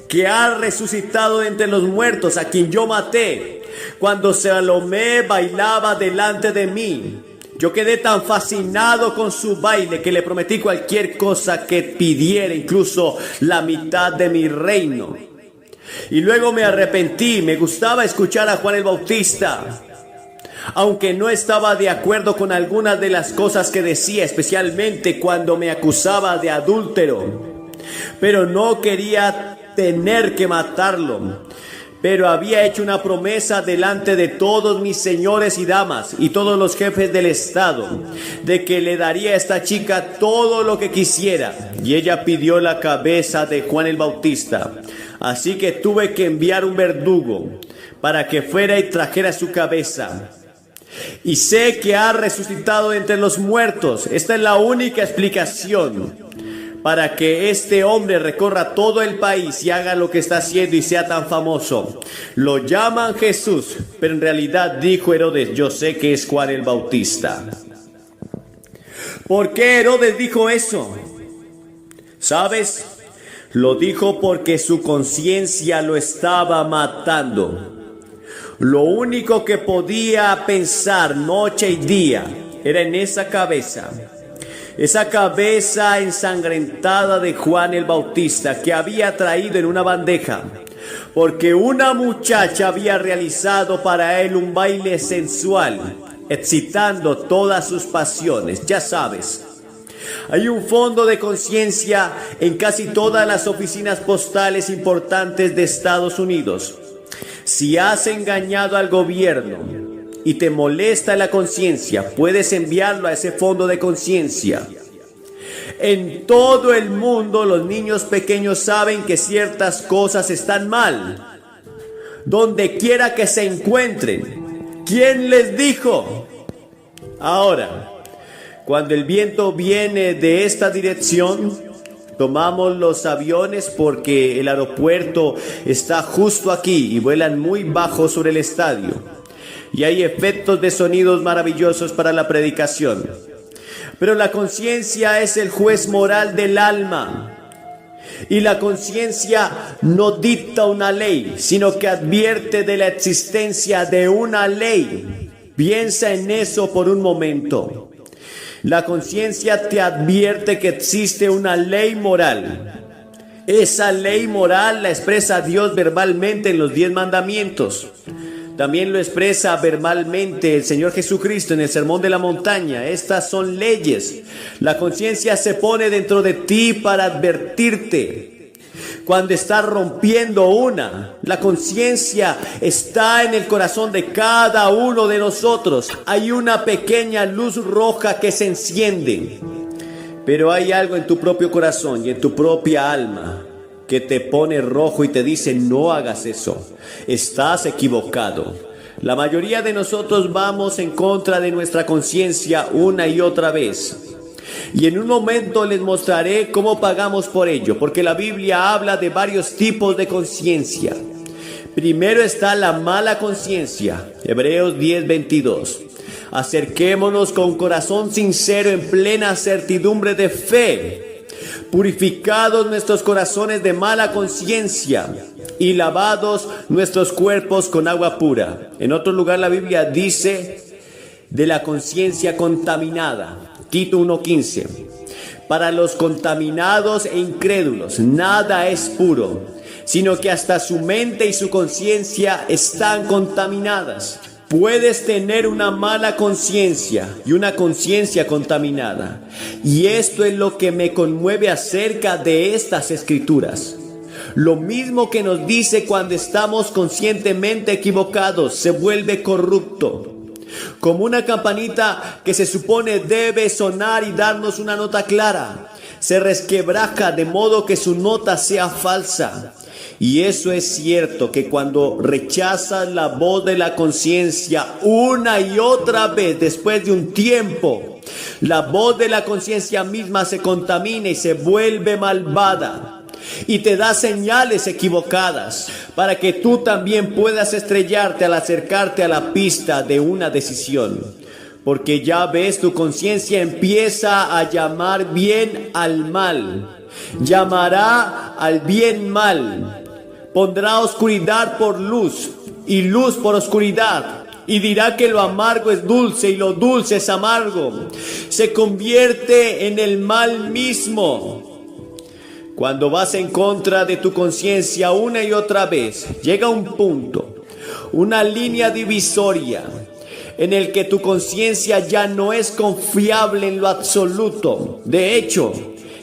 que ha resucitado de entre los muertos, a quien yo maté cuando Salomé bailaba delante de mí. Yo quedé tan fascinado con su baile que le prometí cualquier cosa que pidiera, incluso la mitad de mi reino. Y luego me arrepentí. Me gustaba escuchar a Juan el Bautista, aunque no estaba de acuerdo con algunas de las cosas que decía, especialmente cuando me acusaba de adúltero. Pero no quería tener que matarlo. Pero había hecho una promesa delante de todos mis señores y damas y todos los jefes del estado, de que le daría a esta chica todo lo que quisiera. Y ella pidió la cabeza de Juan el Bautista. Así que tuve que enviar un verdugo para que fuera y trajera su cabeza. Y sé que ha resucitado entre los muertos. Esta es la única explicación para que este hombre recorra todo el país y haga lo que está haciendo y sea tan famoso. Lo llaman Jesús, pero en realidad dijo Herodes: yo sé que es Juan el Bautista. ¿Por qué Herodes dijo eso? ¿Sabes? Lo dijo porque su conciencia lo estaba matando. Lo único que podía pensar noche y día era en esa cabeza ensangrentada de Juan el Bautista, que había traído en una bandeja, porque una muchacha había realizado para él un baile sensual, excitando todas sus pasiones. Ya sabes, hay un fondo de conciencia en casi todas las oficinas postales importantes de Estados Unidos. Si has engañado al gobierno y te molesta la conciencia, puedes enviarlo a ese fondo de conciencia. En todo el mundo los niños pequeños saben que ciertas cosas están mal, donde quiera que se encuentren. ¿Quién les dijo? Ahora, cuando el viento viene de esta dirección, tomamos los aviones porque el aeropuerto está justo aquí y vuelan muy bajo sobre el estadio. Y hay efectos de sonidos maravillosos para la predicación. Pero la conciencia es el juez moral del alma. Y la conciencia no dicta una ley, sino que advierte de la existencia de una ley. Piensa en eso por un momento. La conciencia te advierte que existe una ley moral. Esa ley moral la expresa Dios verbalmente en los 10 mandamientos. También lo expresa verbalmente el Señor Jesucristo en el Sermón de la Montaña. Estas son leyes. La conciencia se pone dentro de ti para advertirte cuando estás rompiendo una. La conciencia está en el corazón de cada uno de nosotros. Hay una pequeña luz roja que se enciende. Pero hay algo en tu propio corazón y en tu propia alma que te pone rojo y te dice: no hagas eso, estás equivocado. La mayoría de nosotros vamos en contra de nuestra conciencia una y otra vez. Y en un momento les mostraré cómo pagamos por ello, porque la Biblia habla de varios tipos de conciencia. Primero está la mala conciencia, Hebreos 10:22. Acerquémonos con corazón sincero en plena certidumbre de fe, purificados nuestros corazones de mala conciencia y lavados nuestros cuerpos con agua pura. En otro lugar la Biblia dice de la conciencia contaminada, Tito 1:15. Para los contaminados e incrédulos nada es puro, sino que hasta su mente y su conciencia están contaminadas. Puedes tener una mala conciencia y una conciencia contaminada. Y esto es lo que me conmueve acerca de estas escrituras. Lo mismo que nos dice cuando estamos conscientemente equivocados, se vuelve corrupto. Como una campanita que se supone debe sonar y darnos una nota clara, se resquebraja de modo que su nota sea falsa. Y eso es cierto, que cuando rechazas la voz de la conciencia una y otra vez, después de un tiempo, la voz de la conciencia misma se contamina y se vuelve malvada y te da señales equivocadas para que tú también puedas estrellarte al acercarte a la pista de una decisión. Porque ya ves, tu conciencia empieza a llamar bien al mal, llamará al bien mal. Pondrá oscuridad por luz y luz por oscuridad, y dirá que lo amargo es dulce y lo dulce es amargo. Se convierte en el mal mismo. Cuando vas en contra de tu conciencia una y otra vez, llega un punto, una línea divisoria, en el que tu conciencia ya no es confiable en lo absoluto. De hecho,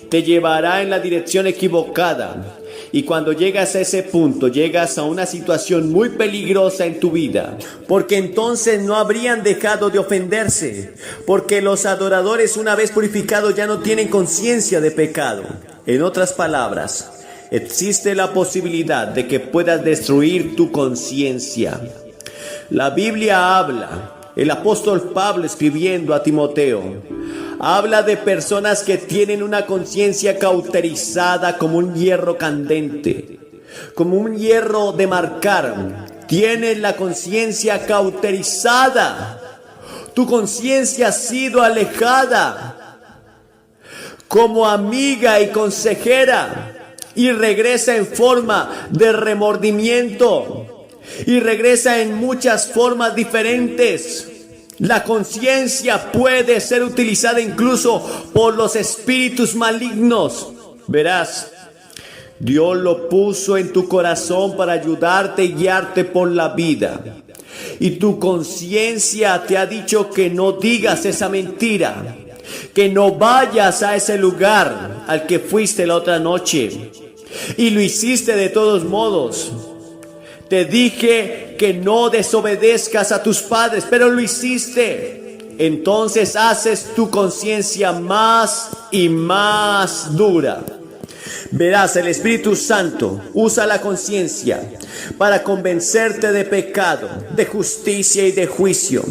te llevará en la dirección equivocada. Y cuando llegas a ese punto, llegas a una situación muy peligrosa en tu vida, porque entonces no habrían dejado de ofenderse, porque los adoradores, una vez purificados, ya no tienen conciencia de pecado. En otras palabras, existe la posibilidad de que puedas destruir tu conciencia. La Biblia habla, el apóstol Pablo escribiendo a Timoteo, Habla de personas que tienen una conciencia cauterizada como un hierro candente, como un hierro de marcar. Tienen la conciencia cauterizada. Tu conciencia ha sido alejada como amiga y consejera y regresa en forma de remordimiento y regresa en muchas formas diferentes. La conciencia puede ser utilizada incluso por los espíritus malignos. Verás, Dios lo puso en tu corazón para ayudarte y guiarte por la vida. Y tu conciencia te ha dicho que no digas esa mentira, que no vayas a ese lugar al que fuiste la otra noche. Y lo hiciste de todos modos. Te dije que no desobedezcas a tus padres, pero lo hiciste. Entonces haces tu conciencia más y más dura. Verás, el Espíritu Santo usa la conciencia para convencerte de pecado, de justicia y de juicio.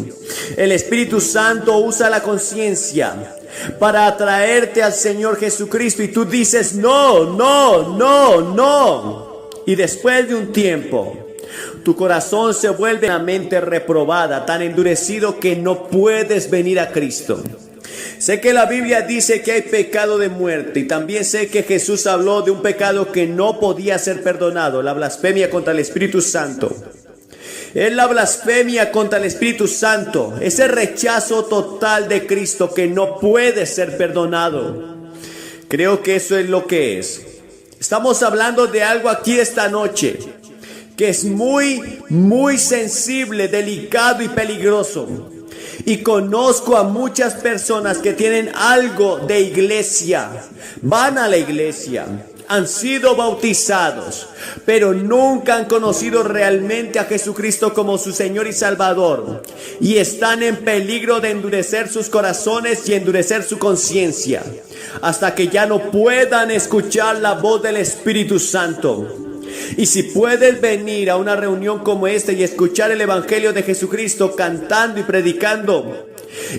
El Espíritu Santo usa la conciencia para atraerte al Señor Jesucristo y tú dices no, no, no, no. Y después de un tiempo, tu corazón se vuelve una mente reprobada, tan endurecido que no puedes venir a Cristo. Sé que la Biblia dice que hay pecado de muerte y también sé que Jesús habló de un pecado que no podía ser perdonado, la blasfemia contra el Espíritu Santo. Es la blasfemia contra el Espíritu Santo, ese rechazo total de Cristo que no puede ser perdonado. Creo que eso es lo que es. Estamos hablando de algo aquí esta noche que es muy sensible, delicado y peligroso. Y conozco a muchas personas que tienen algo de iglesia, van a la iglesia, han sido bautizados, pero nunca han conocido realmente a Jesucristo como su Señor y Salvador. Y están en peligro de endurecer sus corazones y endurecer su conciencia, hasta que ya no puedan escuchar la voz del Espíritu Santo. Y si puedes venir a una reunión como esta y escuchar el Evangelio de Jesucristo cantando y predicando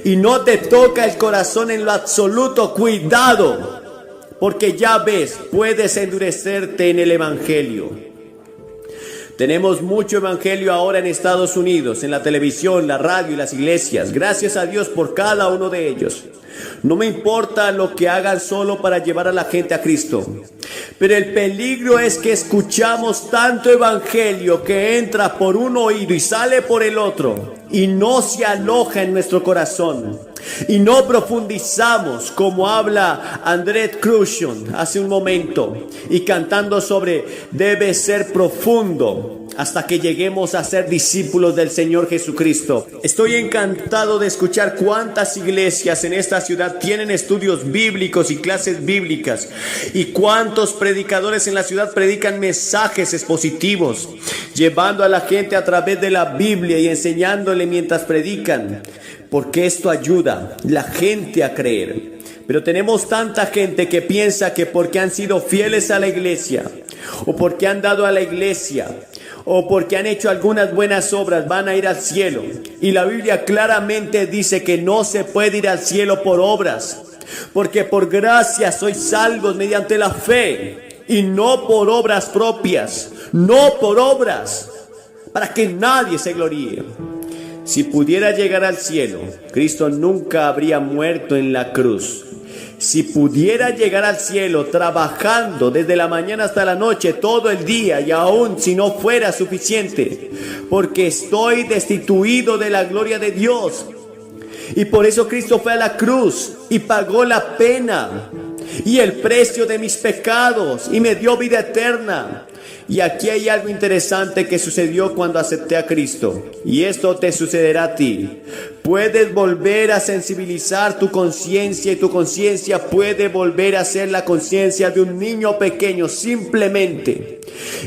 y no te toca el corazón en lo absoluto, cuidado, porque ya ves, puedes endurecerte en el Evangelio. Tenemos mucho Evangelio ahora en Estados Unidos, en la televisión, la radio y las iglesias. Gracias a Dios por cada uno de ellos. No me importa lo que hagan solo para llevar a la gente a Cristo. Pero el peligro es que escuchamos tanto evangelio que entra por un oído y sale por el otro y no se aloja en nuestro corazón. Y no profundizamos como habla André Crucian hace un momento y cantando sobre debe ser profundo hasta que lleguemos a ser discípulos del Señor Jesucristo. Estoy encantado de escuchar cuántas iglesias en esta ciudad tienen estudios bíblicos y clases bíblicas y cuántos predicadores en la ciudad predican mensajes expositivos, llevando a la gente a través de la Biblia y enseñándole mientras predican. Porque esto ayuda a la gente a creer. Pero tenemos tanta gente que piensa que porque han sido fieles a la iglesia, o porque han dado a la iglesia, o porque han hecho algunas buenas obras, van a ir al cielo. Y la Biblia claramente dice que no se puede ir al cielo por obras, porque por gracia sois salvos mediante la fe, y no por obras propias, no por obras, para que nadie se gloríe. Si pudiera llegar al cielo, Cristo nunca habría muerto en la cruz. Si pudiera llegar al cielo trabajando desde la mañana hasta la noche, todo el día, y aún si no fuera suficiente, porque estoy destituido de la gloria de Dios. Y por eso Cristo fue a la cruz y pagó la pena y el precio de mis pecados y me dio vida eterna. Y aquí hay algo interesante que sucedió cuando acepté a Cristo. Y esto te sucederá a ti. Puedes volver a sensibilizar tu conciencia y tu conciencia puede volver a ser la conciencia de un niño pequeño simplemente.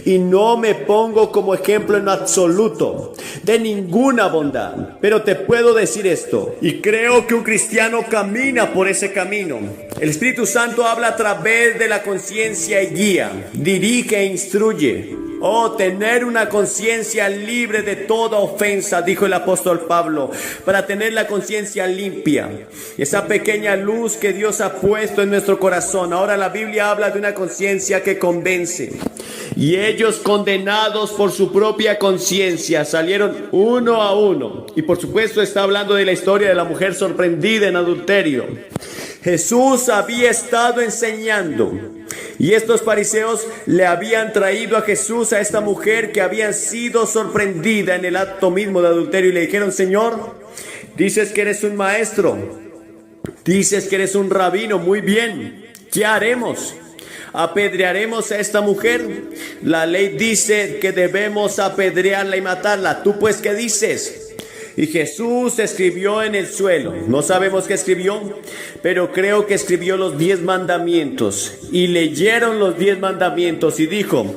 Y no me pongo como ejemplo en absoluto de ninguna bondad. Pero te puedo decir esto. Y creo que un cristiano camina por ese camino. El Espíritu Santo habla a través de la conciencia y guía, dirige e instruye. Oh, tener una conciencia libre de toda ofensa, dijo el apóstol Pablo, para tener la conciencia limpia. Esa pequeña luz que Dios ha puesto en nuestro corazón. Ahora la Biblia habla de una conciencia que convence. Y ellos, condenados por su propia conciencia, salieron uno a uno. Y por supuesto está hablando de la historia de la mujer sorprendida en adulterio. Jesús había estado enseñando, y estos fariseos le habían traído a Jesús a esta mujer que había sido sorprendida en el acto mismo de adulterio, y le dijeron: Señor, dices que eres un maestro, dices que eres un rabino, muy bien, ¿qué haremos? ¿Apedrearemos a esta mujer? La ley dice que debemos apedrearla y matarla. ¿Tú pues qué dices? Y Jesús escribió en el suelo. No sabemos qué escribió, pero creo que escribió los 10 mandamientos. Y leyeron los 10 mandamientos y dijo: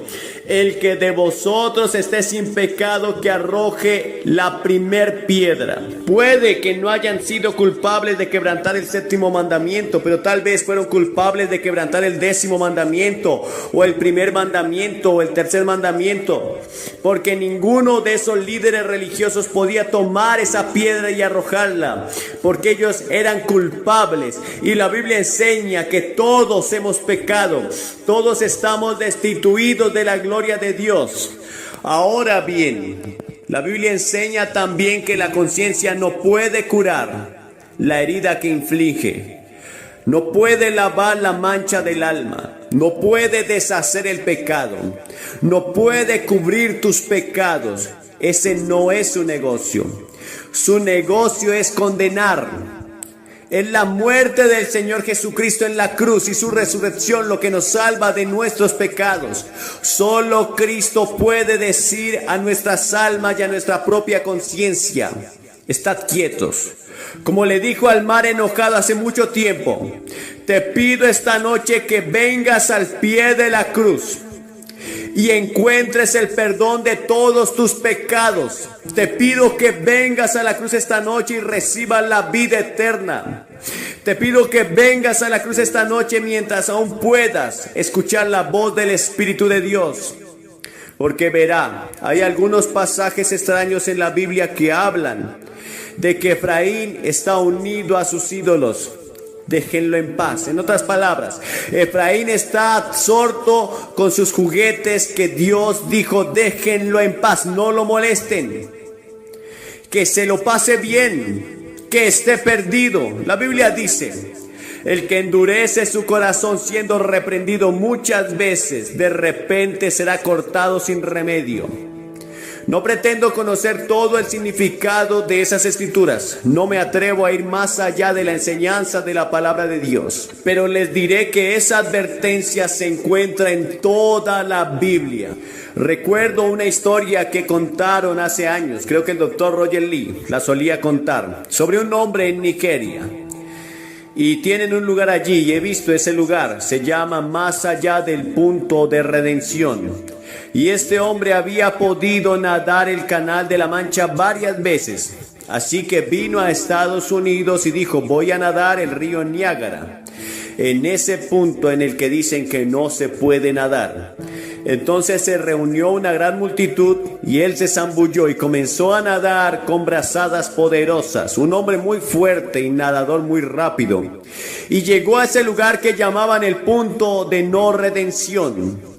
el que de vosotros esté sin pecado, que arroje la primer piedra. Puede que no hayan sido culpables de quebrantar el 7º mandamiento, pero tal vez fueron culpables de quebrantar el 10º mandamiento, o el primer mandamiento, o el tercer mandamiento, porque ninguno de esos líderes religiosos podía tomar esa piedra y arrojarla, porque ellos eran culpables. Y la Biblia enseña que todos hemos pecado, todos estamos destituidos de la gloria de Dios. Ahora bien, la Biblia enseña también que la conciencia no puede curar la herida que inflige, no puede lavar la mancha del alma, no puede deshacer el pecado, no puede cubrir tus pecados. Ese no es su negocio. Su negocio es condenar. Es la muerte del Señor Jesucristo en la cruz y su resurrección lo que nos salva de nuestros pecados. Solo Cristo puede decir a nuestras almas y a nuestra propia conciencia: estad quietos. Como le dijo al mar enojado hace mucho tiempo: te pido esta noche que vengas al pie de la cruz y encuentres el perdón de todos tus pecados. Te pido que vengas a la cruz esta noche y recibas la vida eterna. Te pido que vengas a la cruz esta noche mientras aún puedas escuchar la voz del Espíritu de Dios. Porque verá, hay algunos pasajes extraños en la Biblia que hablan de que Efraín está unido a sus ídolos. Déjenlo en paz. En otras palabras, Efraín está absorto con sus juguetes que Dios dijo: déjenlo en paz, no lo molesten, que se lo pase bien, que esté perdido. La Biblia dice: el que endurece su corazón siendo reprendido muchas veces, de repente será cortado sin remedio. No pretendo conocer todo el significado de esas escrituras. No me atrevo a ir más allá de la enseñanza de la palabra de Dios. Pero les diré que esa advertencia se encuentra en toda la Biblia. Recuerdo una historia que contaron hace años, creo que el doctor Roger Lee la solía contar, sobre un hombre en Nigeria. Y tienen un lugar allí, y he visto ese lugar, se llama Más Allá del Punto de Redención. Y este hombre había podido nadar el Canal de la Mancha varias veces. Así que vino a Estados Unidos y dijo: voy a nadar el río Niágara, en ese punto en el que dicen que no se puede nadar. Entonces se reunió una gran multitud y él se zambulló y comenzó a nadar con brazadas poderosas. Un hombre muy fuerte y nadador muy rápido. Y llegó a ese lugar que llamaban el punto de no redención.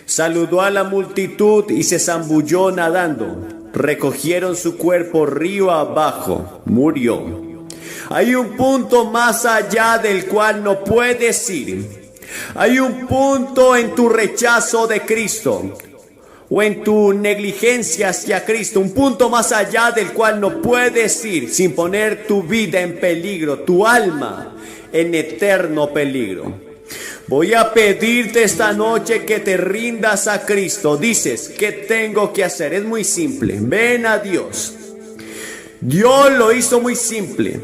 Saludó a la multitud y se zambulló nadando. Recogieron su cuerpo río abajo. Murió. Hay un punto más allá del cual no puedes ir. Hay un punto en tu rechazo de Cristo o en tu negligencia hacia Cristo. Un punto más allá del cual no puedes ir sin poner tu vida en peligro, tu alma en eterno peligro. Voy a pedirte esta noche que te rindas a Cristo. Dices: ¿qué tengo que hacer? Es muy simple. Ven a Dios. Dios lo hizo muy simple.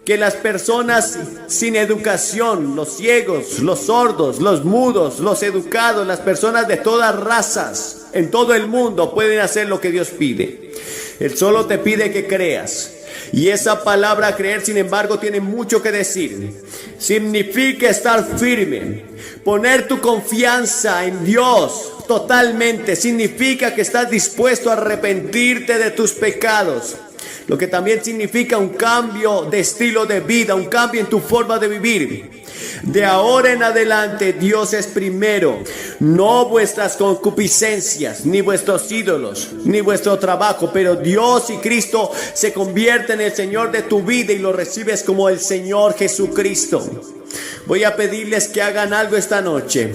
Que las personas sin educación, los ciegos, los sordos, los mudos, los educados, las personas de todas razas en todo el mundo pueden hacer lo que Dios pide. Él solo te pide que creas. Y esa palabra creer, sin embargo, tiene mucho que decir. Significa estar firme, poner tu confianza en Dios totalmente. Significa que estás dispuesto a arrepentirte de tus pecados. Lo que también significa un cambio de estilo de vida, un cambio en tu forma de vivir. De ahora en adelante Dios es primero, no vuestras concupiscencias, ni vuestros ídolos, ni vuestro trabajo, pero Dios y Cristo se convierten en el Señor de tu vida y lo recibes como el Señor Jesucristo. Voy a pedirles que hagan algo esta noche,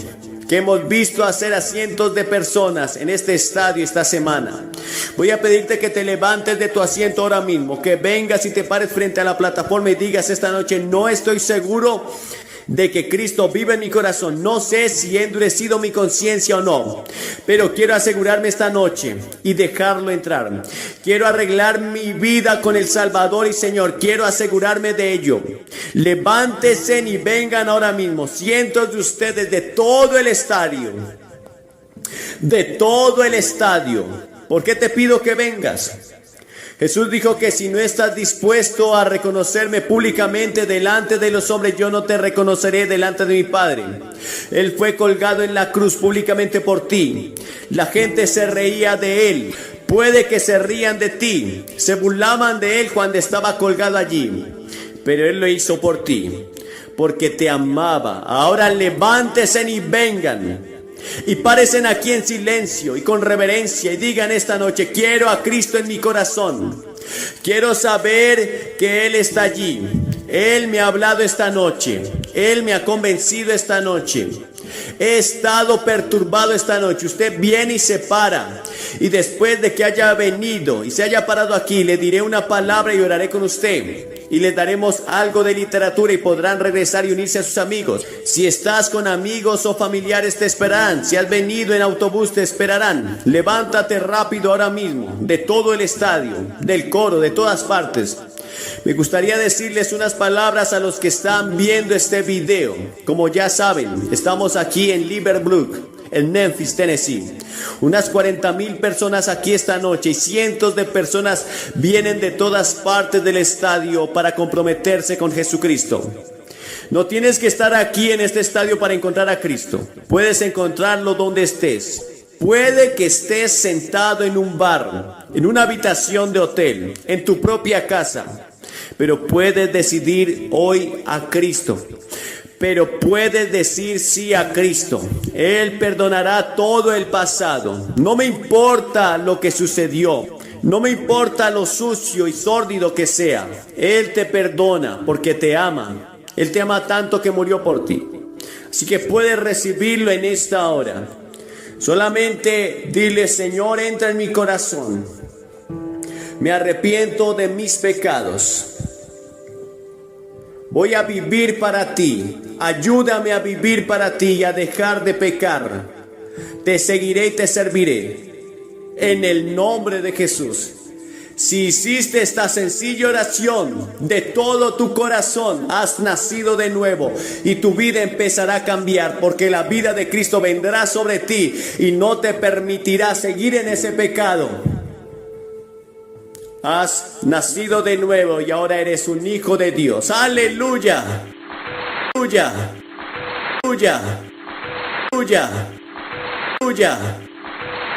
que hemos visto hacer a cientos de personas en este estadio esta semana. Voy a pedirte que te levantes de tu asiento ahora mismo, que vengas y te pares frente a la plataforma y digas esta noche: no estoy seguro de que Cristo vive en mi corazón. No sé si he endurecido mi conciencia o no, pero quiero asegurarme esta noche y dejarlo entrar. Quiero arreglar mi vida con el Salvador y Señor. Quiero asegurarme de ello. Levántense y vengan ahora mismo. Cientos de ustedes de todo el estadio. De todo el estadio. ¿Por qué te pido que vengas? Jesús dijo que si no estás dispuesto a reconocerme públicamente delante de los hombres, yo no te reconoceré delante de mi Padre. Él fue colgado en la cruz públicamente por ti. La gente se reía de él. Puede que se rían de ti. Se burlaban de él cuando estaba colgado allí. Pero él lo hizo por ti, porque te amaba. Ahora levántese y vengan. Y párense aquí en silencio y con reverencia y digan esta noche: quiero a Cristo en mi corazón. Quiero saber que Él está allí. Él me ha hablado esta noche. Él me ha convencido esta noche. He estado perturbado esta noche. Usted viene y se para. Y después de que haya venido y se haya parado aquí, le diré una palabra y oraré con usted. Y les daremos algo de literatura y podrán regresar y unirse a sus amigos. Si estás con amigos o familiares, te esperarán. Si has venido en autobús, te esperarán. Levántate rápido ahora mismo, de todo el estadio, del coro, de todas partes. Me gustaría decirles unas palabras a los que están viendo este video. Como ya saben, estamos aquí en Liberty, en Memphis, Tennessee. Unas 40,000 personas aquí esta noche y cientos de personas vienen de todas partes del estadio para comprometerse con Jesucristo. No tienes que estar aquí en este estadio para encontrar a Cristo. Puedes encontrarlo donde estés. Puede que estés sentado en un bar, en una habitación de hotel, en tu propia casa, pero puedes decidir hoy a Cristo. Pero puedes decir sí a Cristo. Él perdonará todo el pasado. No me importa lo que sucedió. No me importa lo sucio y sórdido que sea. Él te perdona porque te ama. Él te ama tanto que murió por ti. Así que puedes recibirlo en esta hora. Solamente dile: Señor, entra en mi corazón. Me arrepiento de mis pecados. Voy a vivir para ti. Ayúdame a vivir para ti y a dejar de pecar. Te seguiré y te serviré. En el nombre de Jesús. Si hiciste esta sencilla oración de todo tu corazón, has nacido de nuevo y tu vida empezará a cambiar, porque la vida de Cristo vendrá sobre ti y no te permitirá seguir en ese pecado. Has nacido de nuevo y ahora eres un hijo de Dios. ¡Aleluya! ¡Aleluya! ¡Aleluya! ¡Aleluya! ¡Aleluya!